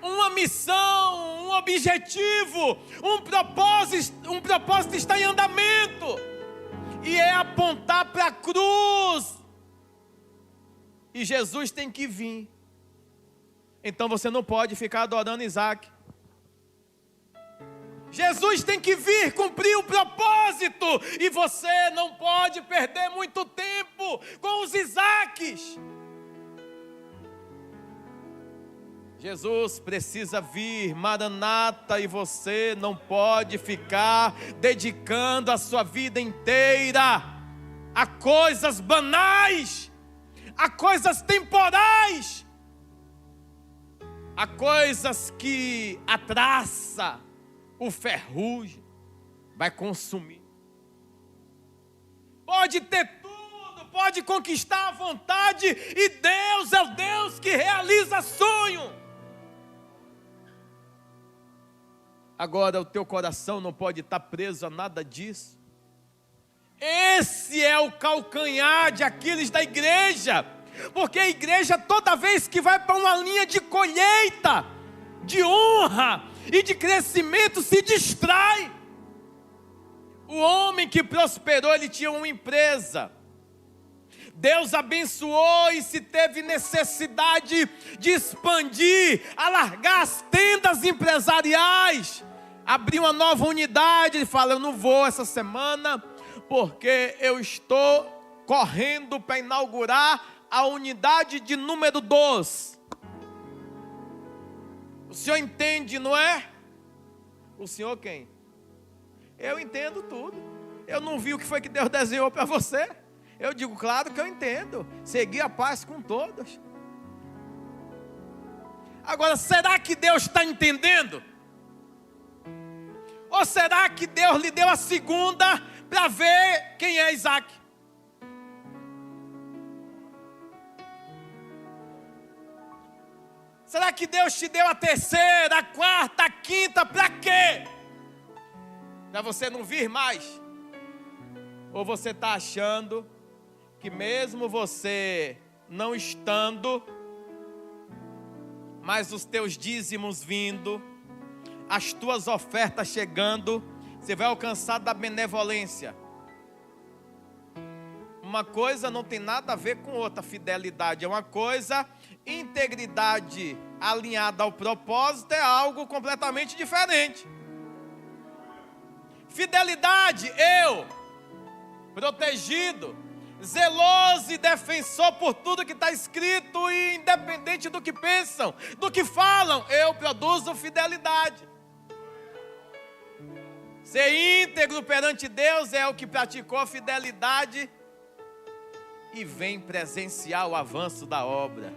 Uma missão, um objetivo, um propósito está em andamento, e é apontar para a cruz, e Jesus tem que vir. Então você não pode ficar adorando Isaac. Jesus tem que vir cumprir o propósito, e você não pode perder muito tempo com os Isaques. Jesus precisa vir, Maranata, e você não pode ficar dedicando a sua vida inteira a coisas banais, a coisas temporais, a coisas que a traça, o ferrugem vai consumir. Pode ter tudo, pode conquistar à vontade, e Deus é o Deus que realiza sonho. Agora o teu coração não pode estar preso a nada disso. Esse é o calcanhar de Aquiles da igreja. Porque a igreja, toda vez que vai para uma linha de colheita, de honra e de crescimento, se distrai. O homem que prosperou, ele tinha uma empresa. Deus abençoou e se teve necessidade de expandir, alargar as tendas empresariais, abrir uma nova unidade. Ele fala: eu não vou essa semana, porque eu estou correndo para inaugurar a unidade de número 2. O senhor entende, não é? O senhor quem? Eu entendo tudo. Eu não vi o que foi que Deus desenhou para você. Eu digo, claro que eu entendo. Seguir a paz com todos. Agora, será que Deus está entendendo? Ou será que Deus lhe deu a segunda para ver quem é Isaac? Será que Deus te deu a terceira, a quarta, a quinta, para quê? Para você não vir mais? Ou você está achando que mesmo você não estando, mas os teus dízimos vindo, as tuas ofertas chegando, você vai alcançar da benevolência? Uma coisa não tem nada a ver com outra. Fidelidade é uma coisa, integridade alinhada ao propósito é algo completamente diferente. Fidelidade, eu, protegido, zeloso e defensor por tudo que está escrito, e independente do que pensam, do que falam, eu produzo fidelidade. Ser íntegro perante Deus é o que praticou a fidelidade e vem presenciar o avanço da obra,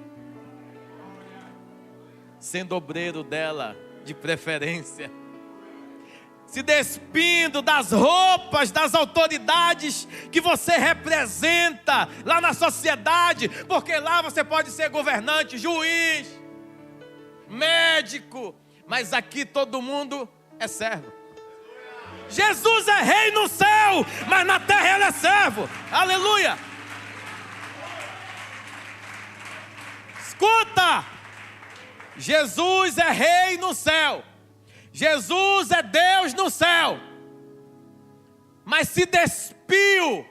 sendo obreiro dela de preferência, se despindo das roupas das autoridades que você representa lá na sociedade, porque lá você pode ser governante, juiz, médico, mas aqui todo mundo é servo. Jesus é rei no céu, mas na terra ele é servo. Aleluia! Escuta! Jesus é rei no céu. Jesus é Deus no céu. Mas se despiu,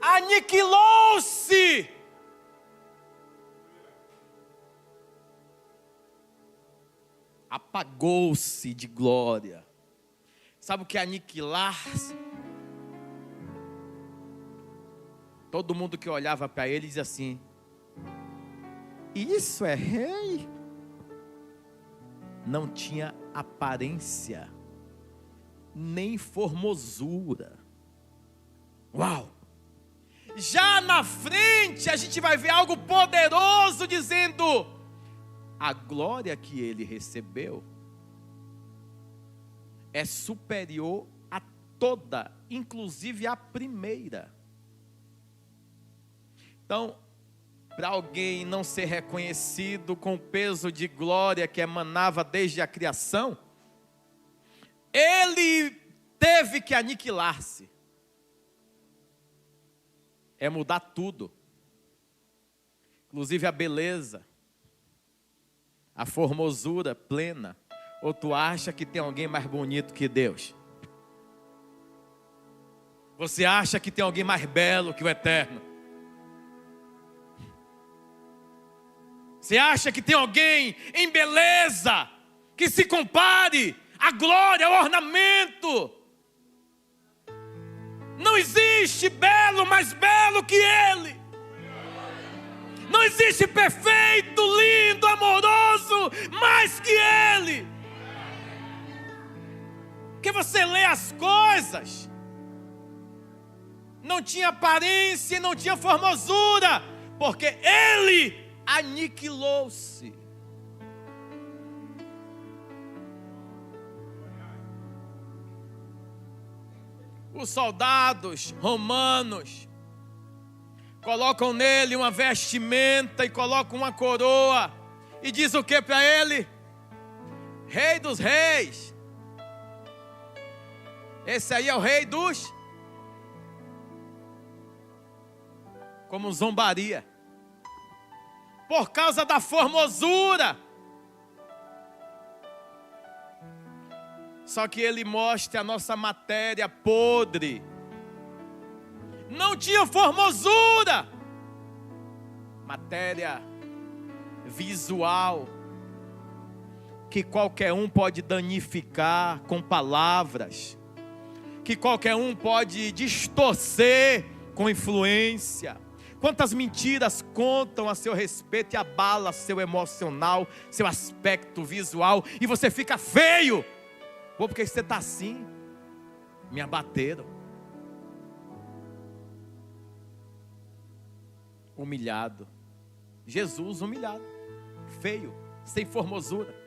aniquilou-se. Apagou-se de glória. Sabe o que é aniquilar-se? Todo mundo que olhava para ele dizia assim: isso é rei? Não tinha aparência, nem formosura. Uau! Já na frente a gente vai ver algo poderoso dizendo: a glória que ele recebeu é superior a toda, inclusive a primeira. Então, para alguém não ser reconhecido com o peso de glória que emanava desde a criação, ele teve que aniquilar-se. É mudar tudo, inclusive a beleza, a formosura plena. Ou tu acha que tem alguém mais bonito que Deus? Você acha que tem alguém mais belo que o Eterno? Você acha que tem alguém em beleza que se compare à glória, ao ornamento? Não existe belo mais belo que Ele. Não existe perfeito, lindo, amoroso mais que Ele. Porque você lê as coisas, não tinha aparência, não tinha formosura, porque Ele aniquilou-se. Os soldados romanos colocam nele uma vestimenta e colocam uma coroa e diz o que para ele? Rei dos reis. Esse aí é o rei dos... Como zombaria. Por causa da formosura. Só que ele mostra a nossa matéria podre. Não tinha formosura. Matéria visual. Que qualquer um pode danificar com palavras. Que qualquer um pode distorcer com influência. Quantas mentiras contam a seu respeito e abala seu emocional, seu aspecto visual, e você fica feio. Pô, porque você está assim? Me abateram. Humilhado. Jesus humilhado, feio, sem formosura.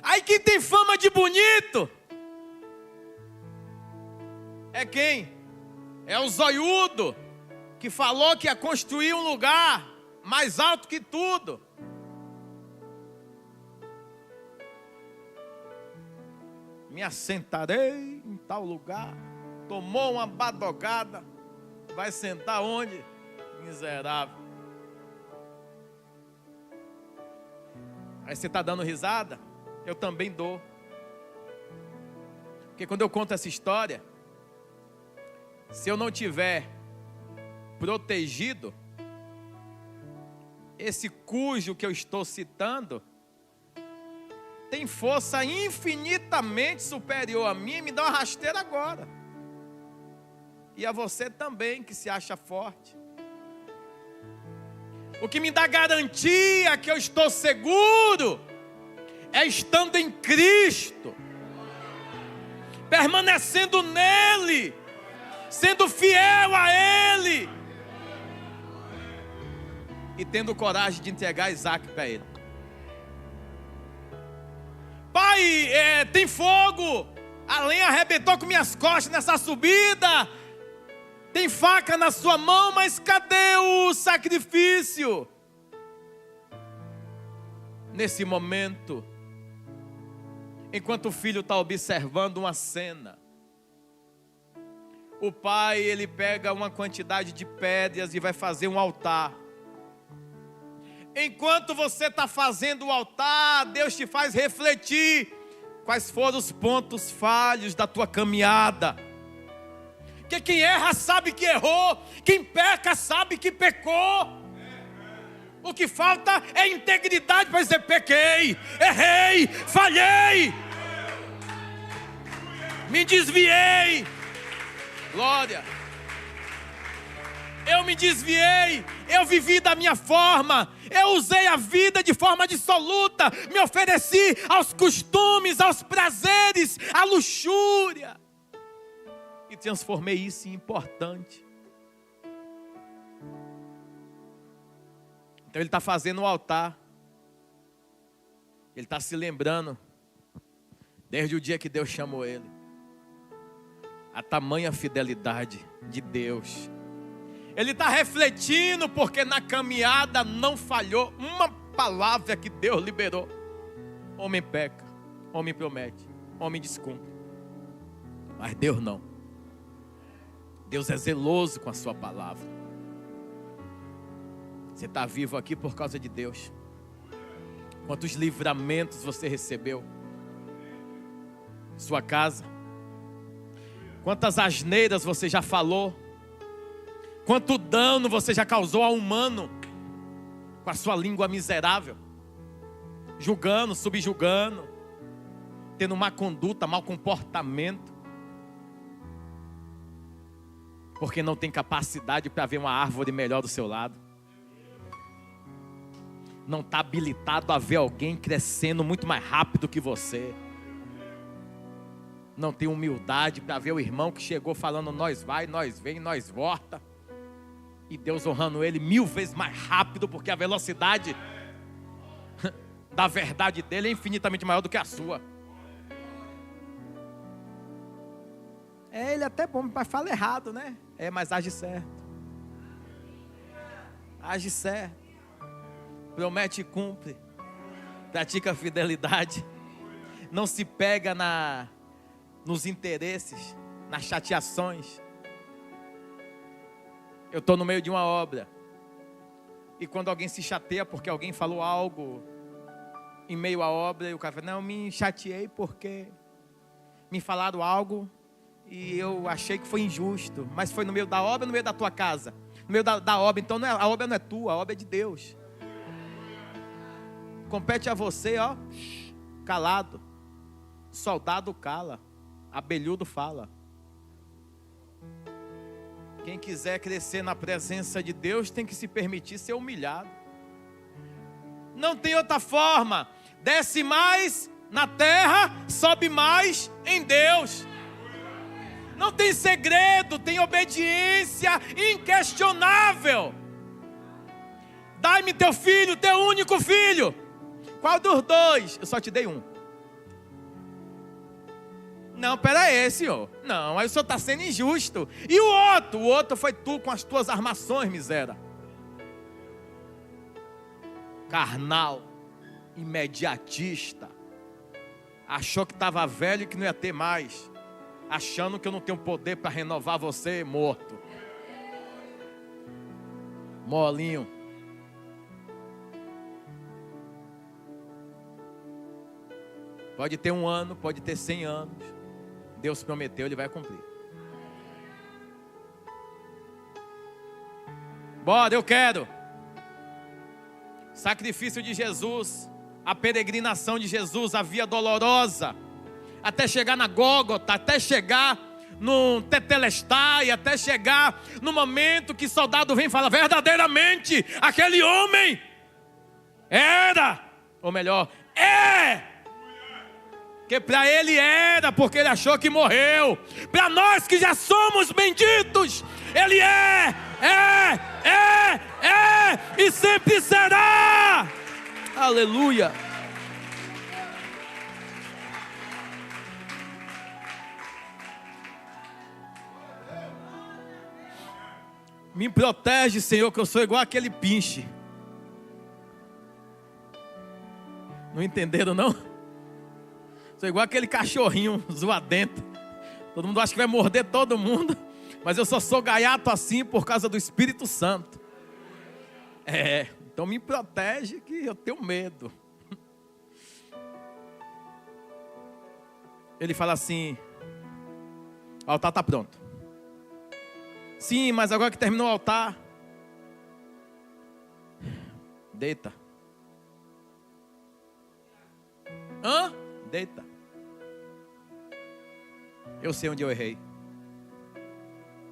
Aí quem tem fama de bonito é quem? É o zoiudo que falou que ia construir um lugar mais alto que tudo. Me assentarei em tal lugar. Tomou uma badogada. Vai sentar onde? Miserável. Aí você está dando risada? Eu também dou. Porque quando eu conto essa história, se eu não tiver protegido, esse cujo que eu estou citando tem força infinitamente superior a mim e me dá uma rasteira agora. E a você também que se acha forte. O que me dá garantia que eu estou seguro é estando em Cristo, permanecendo nele, sendo fiel a Ele e tendo coragem de entregar Isaac para Ele. Pai, tem fogo, a lenha arrebentou com minhas costas nessa subida, tem faca na sua mão, mas cadê o sacrifício? Nesse momento, enquanto o filho está observando uma cena, o pai, ele pega uma quantidade de pedras e vai fazer um altar. Enquanto você está fazendo o altar, Deus te faz refletir quais foram os pontos falhos da tua caminhada. Porque quem erra sabe que errou, quem peca sabe que pecou. O que falta é integridade para dizer: pequei, errei, falhei, me desviei. Glória. Eu me desviei, eu vivi da minha forma, eu usei a vida de forma dissoluta, me ofereci aos costumes, aos prazeres, à luxúria, e transformei isso em importante. Então ele está fazendo o altar, ele está se lembrando, desde o dia que Deus chamou ele, a tamanha fidelidade de Deus. Ele está refletindo porque na caminhada não falhou uma palavra que Deus liberou. Homem peca, homem promete, homem descumpre, mas Deus não. Deus é zeloso com a sua palavra. Você está vivo aqui por causa de Deus. Quantos livramentos você recebeu? Sua casa. Quantas asneiras você já falou? Quanto dano você já causou ao humano com a sua língua miserável, julgando, subjugando, tendo má conduta, mau comportamento, porque não tem capacidade para ver uma árvore melhor do seu lado, não está habilitado a ver alguém crescendo muito mais rápido que você, não tem humildade para ver o irmão que chegou falando nós vai, nós vem, nós volta, e Deus honrando ele 1000 vezes mais rápido, porque a velocidade da verdade dele é infinitamente maior do que a sua. Ele é até bom, mas fala errado, né? Mas age certo. Age certo. Promete e cumpre. pratica a fidelidade, não se pega nos interesses, nas chateações. Eu estou no meio de uma obra, e quando alguém se chateia porque alguém falou algo em meio à obra, e o cara fala, não, me chateei porque me falaram algo e eu achei que foi injusto, mas foi no meio da obra ou no meio da tua casa? No meio da obra, então a obra não é tua, a obra é de Deus. Compete a você, ó, calado. Soldado cala, abelhudo fala. Quem quiser crescer na presença de Deus tem que se permitir ser humilhado. Não tem outra forma. Desce mais na terra, sobe mais em Deus. Não tem segredo, tem obediência inquestionável. Dai-me teu filho, teu único filho. Qual dos dois? Eu só te dei um. Não, pera aí, senhor. Não, aí o senhor está sendo injusto. E o outro? O outro foi tu com as tuas armações, miséria. Carnal, imediatista. Achou que estava velho e que não ia ter mais. Achando que eu não tenho poder para renovar você, morto. Molinho. Pode ter 1 ano, pode ter 100 anos. Deus prometeu, Ele vai cumprir. Bora, eu quero. Sacrifício de Jesus, a peregrinação de Jesus, a via dolorosa, até chegar na Gólgota, até chegar no Tetelestai, até chegar no momento que o soldado vem e fala, verdadeiramente, aquele homem era, ou melhor, é. Porque para ele era, porque ele achou que morreu. Para nós que já somos benditos, ele é e sempre será. Aleluia. Me protege, Senhor, que eu sou igual aquele pinche. Não entenderam, não? Sou igual aquele cachorrinho zoadento. Todo mundo acha que vai morder todo mundo, mas eu só sou gaiato assim por causa do Espírito Santo. Então me protege que eu tenho medo. Ele fala assim, o altar está pronto. Sim, mas agora que terminou o altar, deita. Hã? Deita. Eu sei onde eu errei.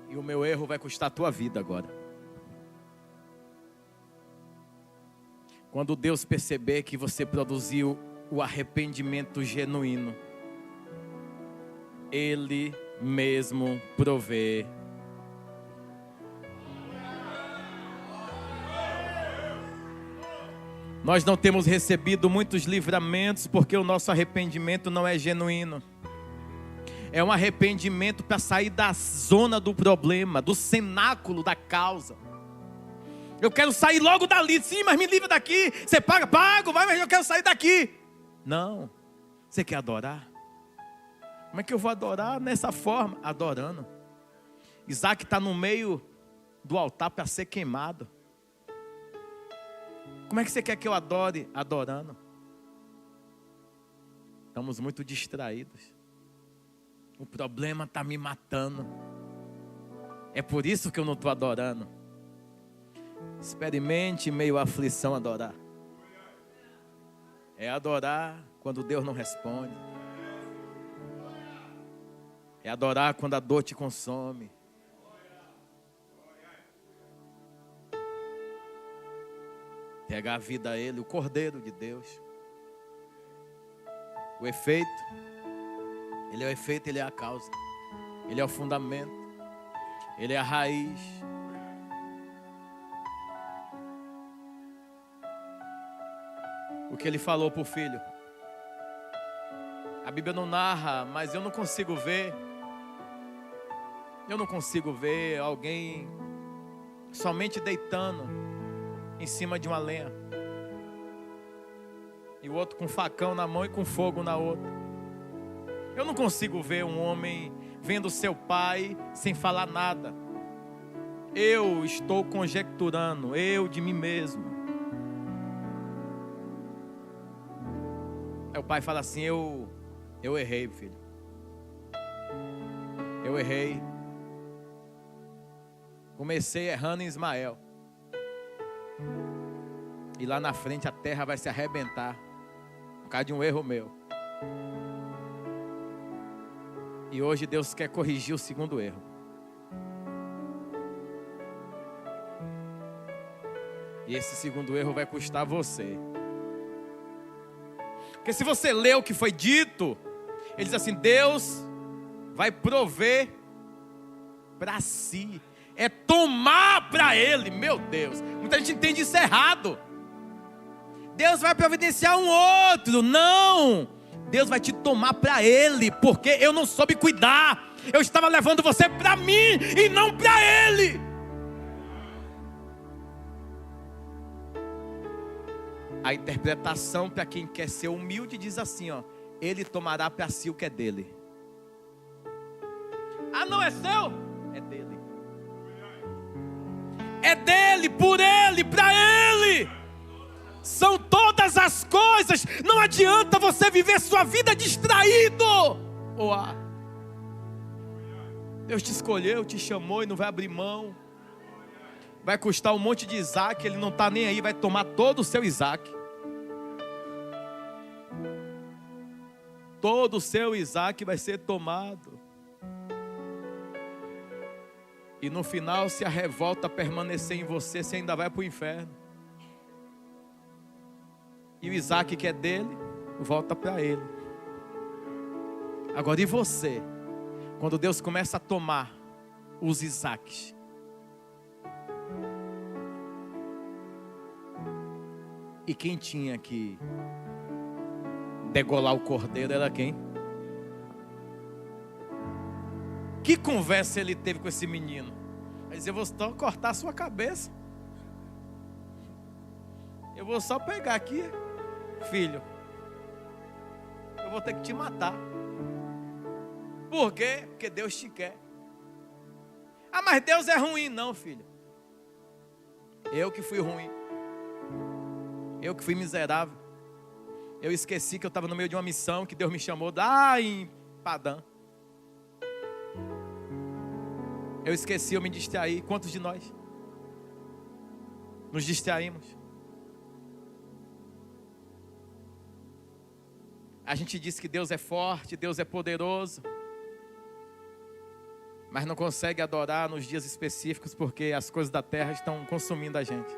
E o meu erro vai custar a tua vida agora. Quando Deus perceber que você produziu o arrependimento genuíno, Ele mesmo provê. Nós não temos recebido muitos livramentos porque o nosso arrependimento não é genuíno. É um arrependimento para sair da zona do problema, do cenáculo da causa. Eu quero sair logo dali. Sim, mas me livra daqui. Você paga? Pago, vai, mas eu quero sair daqui. Não. Você quer adorar? Como é que eu vou adorar nessa forma? Adorando. Isaac está no meio do altar para ser queimado. Como é que você quer que eu adore? Adorando. Estamos muito distraídos. O problema está me matando. É por isso que eu não estou adorando. Experimente em meio à aflição adorar. É adorar quando Deus não responde. É adorar quando a dor te consome. Pegar a vida a Ele, o Cordeiro de Deus. O efeito, Ele é o efeito, Ele é a causa. Ele é o fundamento. Ele é a raiz. O que Ele falou para o filho. A Bíblia não narra, mas eu não consigo ver. Eu não consigo ver alguém somente deitando em cima de uma lenha. e o outro com facão na mão e com fogo na outra. Eu não consigo ver um homem vendo seu pai sem falar nada. Eu estou conjecturando, eu de mim mesmo. Aí o pai fala assim: eu errei, filho. Eu errei. Comecei errando em Ismael. E lá na frente a terra vai se arrebentar por causa de um erro meu. E hoje Deus quer corrigir o segundo erro. E esse segundo erro vai custar você. Porque se você lê o que foi dito, ele diz assim: Deus vai prover para si. É tomar para ele. Meu Deus, muita gente entende isso errado. Deus vai providenciar um outro. Não, Deus vai te tomar para ele, porque eu não soube cuidar. Eu estava levando você para mim e não para ele. A interpretação para quem quer ser humilde diz assim, ó: ele tomará para si o que é dele. Ah, não é seu? É dele. É dele, por ele, para ele. São todas as coisas. Não adianta você viver sua vida distraído. Deus te escolheu, te chamou e não vai abrir mão. Vai custar um monte de Isaac, ele não está nem aí, vai tomar todo o seu Isaac. Todo o seu Isaac vai ser tomado. E no final, se a revolta permanecer em você, você ainda vai para o inferno. E o Isaac que é dele, volta para ele. Agora, e você? Quando Deus começa a tomar os Isaques, e quem tinha que degolar o cordeiro era quem? Que conversa ele teve com esse menino? Ele dizia: eu vou só cortar a sua cabeça. Eu vou só pegar aqui, filho. Eu vou ter que te matar. Por quê? Porque Deus te quer. Ah, mas Deus é ruim. Não, filho. Eu que fui ruim. Eu que fui miserável. Eu esqueci que eu estava no meio de uma missão, que Deus me chamou lá em Padã. Eu esqueci, eu me distraí. Quantos de nós nos distraímos? A gente diz que Deus é forte, Deus é poderoso, mas não consegue adorar nos dias específicos porque as coisas da terra estão consumindo a gente.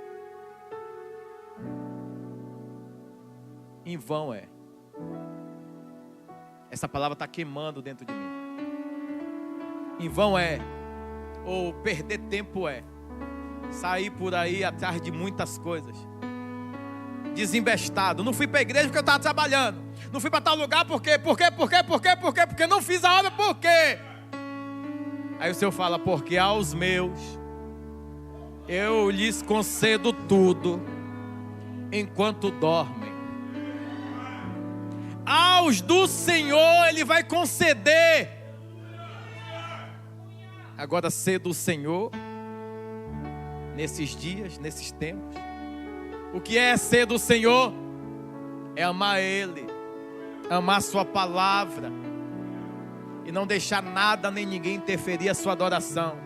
Em vão é. Essa palavra está queimando dentro de mim. Em vão é. Ou perder tempo é. Sair por aí atrás de muitas coisas. Desembestado. Não fui para a igreja porque eu estava trabalhando. Não fui para tal lugar porque não fiz a obra por quê? Aí o Senhor fala: porque aos meus eu lhes concedo tudo enquanto dormem. Aos do Senhor Ele vai conceder. Agora, ser do Senhor nesses dias, nesses tempos, o que é ser do Senhor? É amar Ele, amar sua palavra e não deixar nada nem ninguém interferir a sua adoração.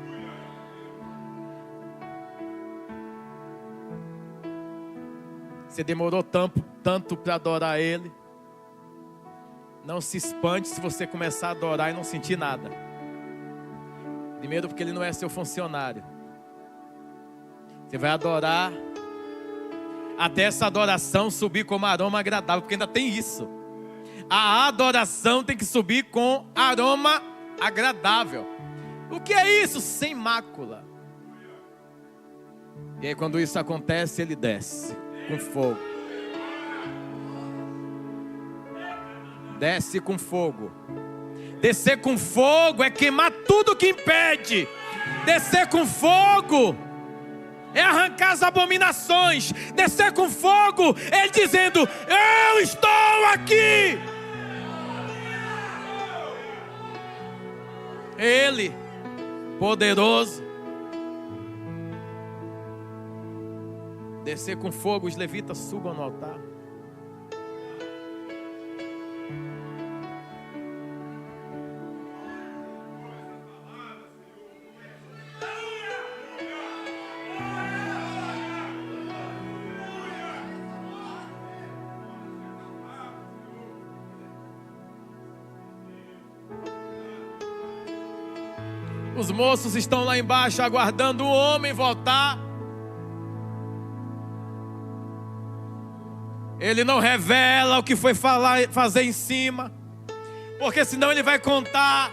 Você demorou tanto para adorar Ele. Não se espante se você começar a adorar e não sentir nada. Primeiro, porque Ele não é seu funcionário. Você vai adorar até essa adoração subir como aroma agradável, porque ainda tem isso. A adoração tem que subir com aroma agradável. O que é isso? Sem mácula. E aí, quando isso acontece, Ele desce com fogo. Desce com fogo. Descer com fogo é queimar tudo que impede. Descer com fogo é arrancar as abominações, descer com fogo, Ele dizendo: eu estou aqui. Ele, poderoso, descer com fogo, os levitas subam no altar. Os moços estão lá embaixo aguardando o homem voltar. Ele não revela o que foi fazer em cima, porque senão ele vai contar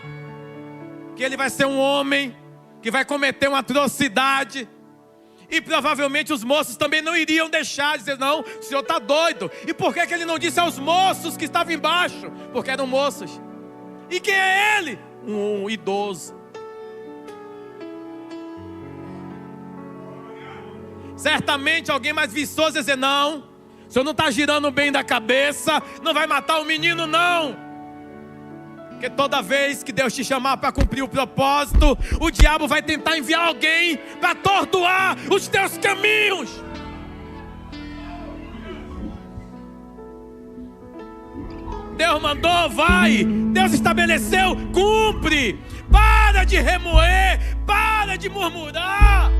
que ele vai ser um homem que vai cometer uma atrocidade. E provavelmente os moços também não iriam deixar, dizer: não, o senhor está doido. E por que ele não disse aos moços que estavam embaixo? Porque eram moços. E quem é ele? Um idoso. Certamente alguém mais viçoso ia dizer: não, o senhor não está girando bem da cabeça, não vai matar o menino não. Porque toda vez que Deus te chamar para cumprir o propósito, o diabo vai tentar enviar alguém para atordoar os teus caminhos. Deus mandou, vai. Deus estabeleceu, cumpre. Para de remoer, para de murmurar.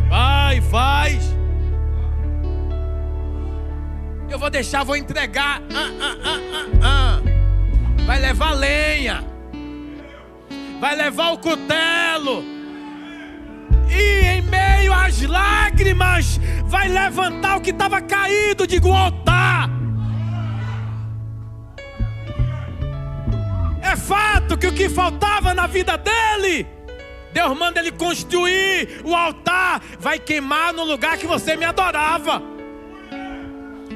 Vai, faz. Eu vou deixar, vou entregar. Vai levar lenha, vai levar o cutelo, e em meio às lágrimas vai levantar o que estava caído, digo, o altar. É fato que o que faltava na vida dele, Deus manda ele construir o altar. Vai queimar no lugar que você me adorava.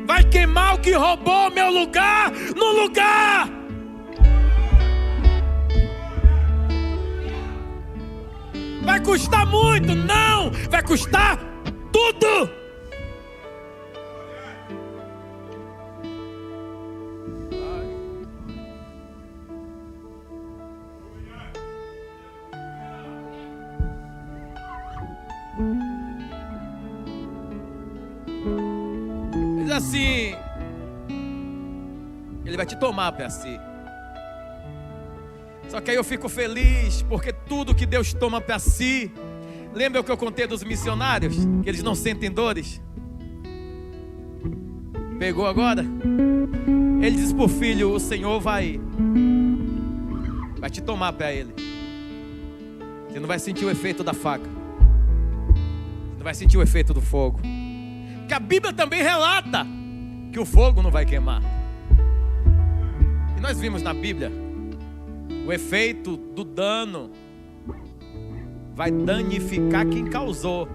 Vai queimar o que roubou meu lugar no lugar. Vai custar muito? Não, vai custar tudo. Diz assim: ele vai te tomar para si. Só que aí eu fico feliz, porque tudo que Deus toma para si, lembra o que eu contei dos missionários? Que eles não sentem dores? Pegou agora? Ele diz para o filho: o Senhor vai te tomar para Ele. Você não vai sentir o efeito da faca, você não vai sentir o efeito do fogo. Porque a Bíblia também relata que o fogo não vai queimar. E nós vimos na Bíblia, o efeito do dano vai danificar quem causou.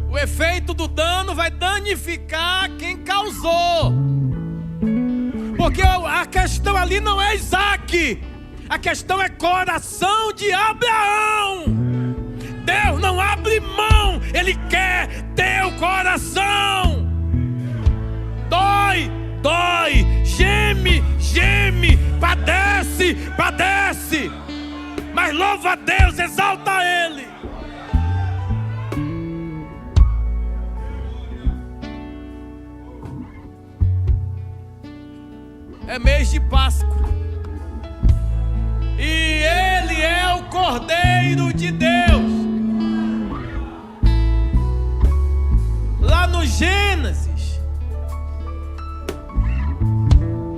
O efeito do dano vai danificar quem causou. Porque a questão ali não é Isaac, a questão é coração de Abraão. Deus não abre mão, Ele quer teu coração. Dói, dói, geme, geme, padece, padece. Mas louva a Deus, exalta Ele. É mês de Páscoa, e Ele é o Cordeiro de Deus. Lá no Gênesis,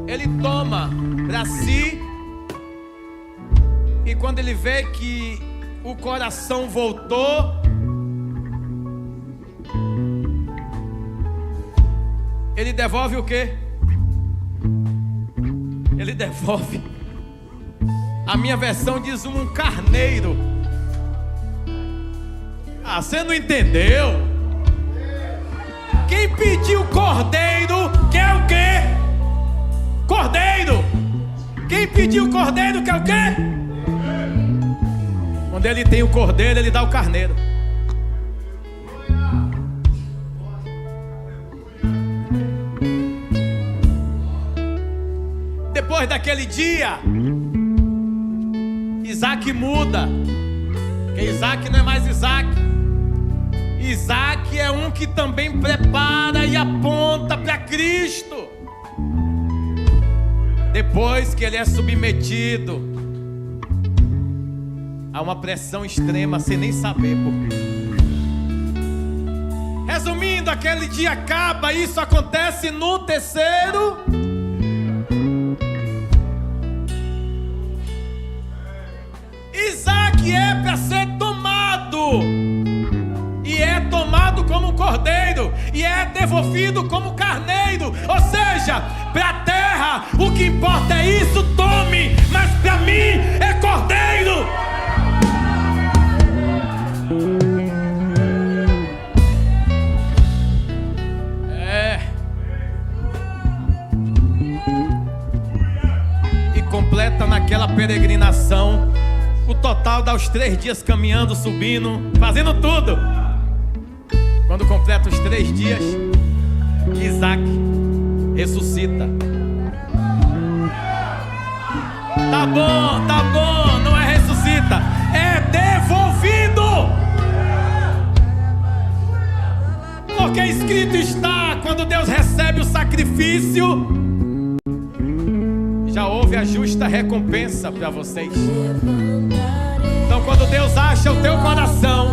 Ele toma para si, e quando Ele vê que o coração voltou, Ele devolve o quê? Ele devolve. A minha versão diz um carneiro. Ah, você não entendeu? Quem pediu cordeiro quer o quê? Cordeiro. Quem pediu cordeiro quer o quê? Quando ele tem o cordeiro, ele dá o carneiro. Depois daquele dia, Isaac muda. Porque Isaac não é mais Isaac. Isaac é um que também prepara e aponta para Cristo. Depois que ele é submetido a uma pressão extrema, sem nem saber por quê. Resumindo, aquele dia acaba. Isso acontece no terceiro. Isaac é para ser tomado, e é tomado como um cordeiro, e é devolvido como carneiro. Ou seja, para a terra o que importa é isso, tome, mas para mim é cordeiro. E completa naquela peregrinação. O total dá os 3 dias caminhando, subindo, fazendo tudo. Quando completa os 3 dias, Isaac ressuscita. Tá bom, não é ressuscita, é devolvido. Porque escrito está, quando Deus recebe o sacrifício, já houve a justa recompensa para vocês. Então quando Deus acha o teu coração,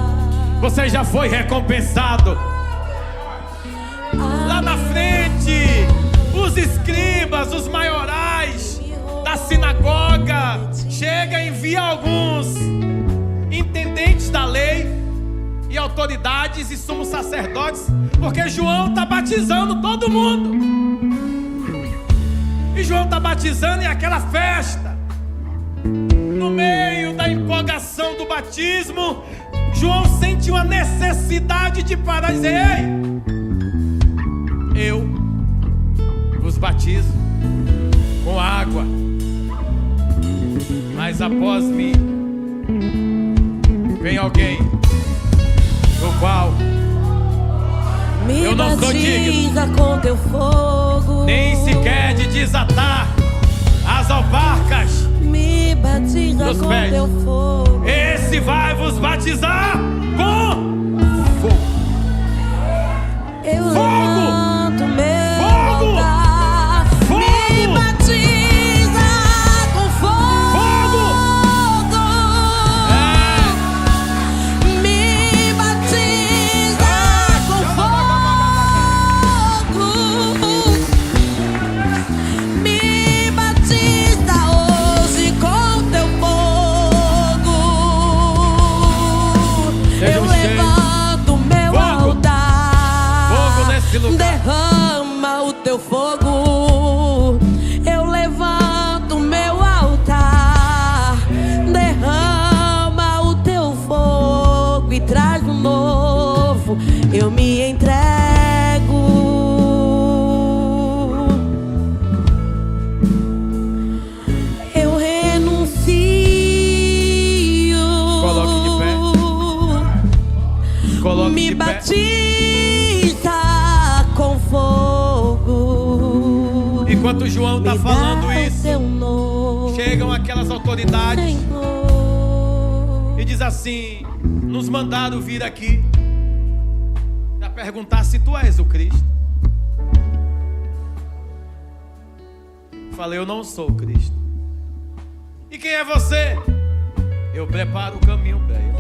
você já foi recompensado. Lá na frente, os escribas, os maiorais da sinagoga chega e envia alguns intendentes da lei e autoridades e sumos sacerdotes, porque João está batizando todo mundo. E João está batizando em aquela festa. No meio da empolgação do batismo, João sente uma necessidade de parar e dizer: ei, eu vos batizo com água, mas após mim vem alguém no qual eu não sou digno com teu fogo, nem sequer de desatar as alparcas me batiza dos com pés. teu fogo. Esse vai vos batizar com fogo. Eu Fogo! levanto meu Fogo! altar, Fogo! me batiza com fogo. Me batiza com fogo. Me batiza hoje com teu fogo. Eu levanto meu altar, Fogo nesse lugar. derrama o teu fogo. Eu levanto meu altar, derrama o teu fogo e traz um novo. Eu me entrego. Eu renuncio. Coloque de pé. Coloque Me de pé. batiza com fogo. Enquanto João está Me falando dá o isso, teu nome, chegam aquelas autoridades Senhor. e diz assim: nos mandaram vir aqui para perguntar se tu és o Cristo. Falei: eu não sou o Cristo. E quem é você? Eu preparo o caminho para ele.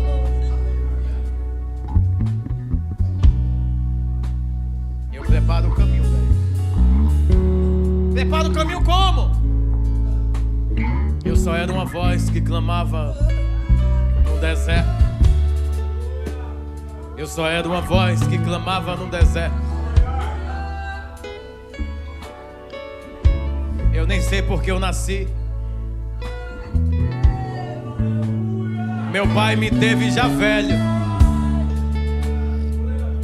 Eu preparo o caminho para ele. Preparo o caminho como? Eu só era uma voz que clamava no deserto. Eu só era uma voz que clamava no deserto. Eu nem sei porque eu nasci. Meu pai me teve já velho.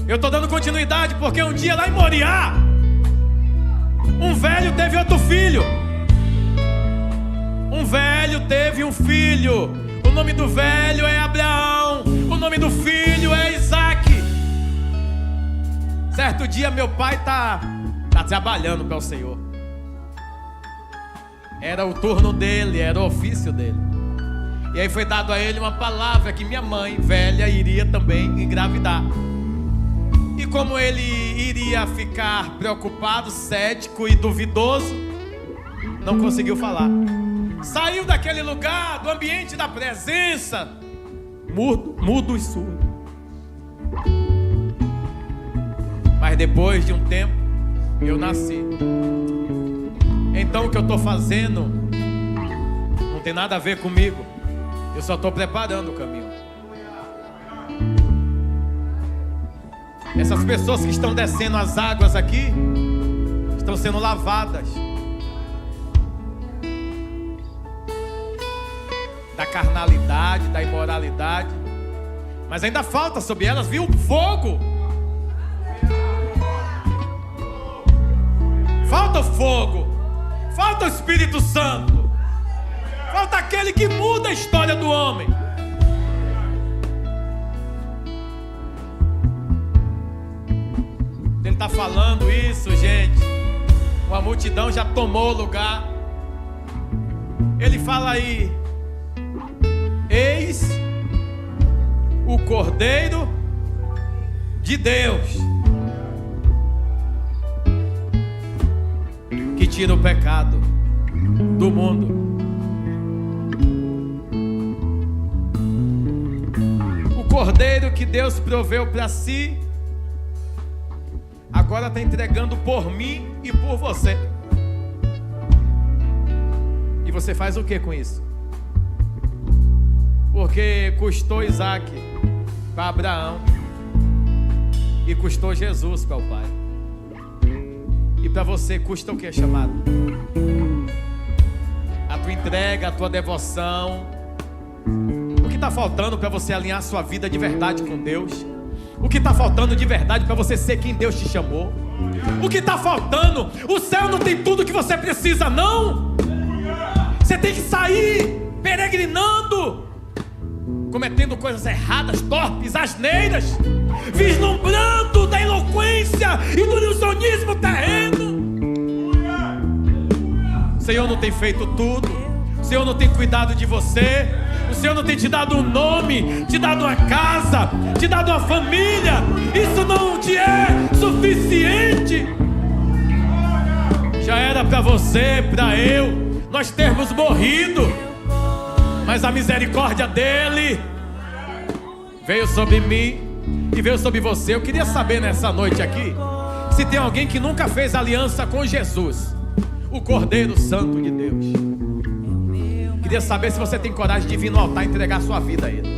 Eu estou dando continuidade porque um dia lá em Moriá Um velho teve outro filho. Um velho teve um filho. O nome do velho é Abraão. O nome do filho é Isaac. Certo dia meu pai tá trabalhando para o Senhor. Era o turno dele, era o ofício dele. E aí foi dado a ele uma palavra que minha mãe, velha, iria também engravidar. E como ele iria ficar preocupado, cético e duvidoso, não conseguiu falar. Saiu daquele lugar, do ambiente da presença, mudo e surdo. Mas depois de um tempo, eu nasci. Então o que eu estou fazendo não tem nada a ver comigo. Eu só estou preparando o caminho. Essas pessoas que estão descendo as águas aqui estão sendo lavadas da carnalidade, da imoralidade. Mas ainda falta sobre elas, viu? Fogo. Falta o fogo. Falta o Espírito Santo. Falta aquele que muda a história do homem. Ele está falando isso, gente. Uma multidão já tomou o lugar. Ele fala aí: eis o Cordeiro de Deus, que tira o pecado do mundo. O Cordeiro que Deus proveu para si, agora está entregando por mim e por você. E você faz o que com isso? Porque custou Isaac para Abraão e custou Jesus para o Pai. E para você custa o que, chamado? A tua entrega, a tua devoção. O que está faltando para você alinhar sua vida de verdade com Deus? O que está faltando de verdade para você ser quem Deus te chamou? O que está faltando? O céu não tem tudo que você precisa, não. Você tem que sair peregrinando, cometendo coisas erradas, torpes, asneiras, vislumbrando da eloquência e do ilusionismo terreno. O Senhor não tem feito tudo. O Senhor não tem cuidado de você. O Senhor não tem te dado um nome, te dado uma casa, te dado uma família. Isso não te é suficiente. Já era para você, para eu, nós termos morrido, mas a misericórdia dele veio sobre mim e veio sobre você. Eu queria saber nessa noite aqui se tem alguém que nunca fez aliança com Jesus, o Cordeiro Santo de Deus. Queria saber se você tem coragem de vir no altar e entregar sua vida a Ele.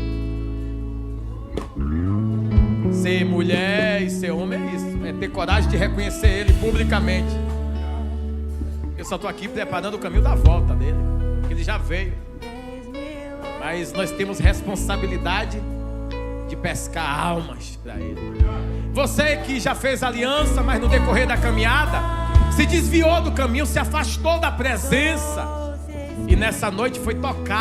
Ser mulher e ser homem é isso, é ter coragem de reconhecer Ele publicamente. Eu só estou aqui preparando o caminho da volta dele. Ele já veio, mas nós temos responsabilidade de pescar almas para Ele. Você que já fez aliança, mas no decorrer da caminhada se desviou do caminho, se afastou da presença, e nessa noite foi tocado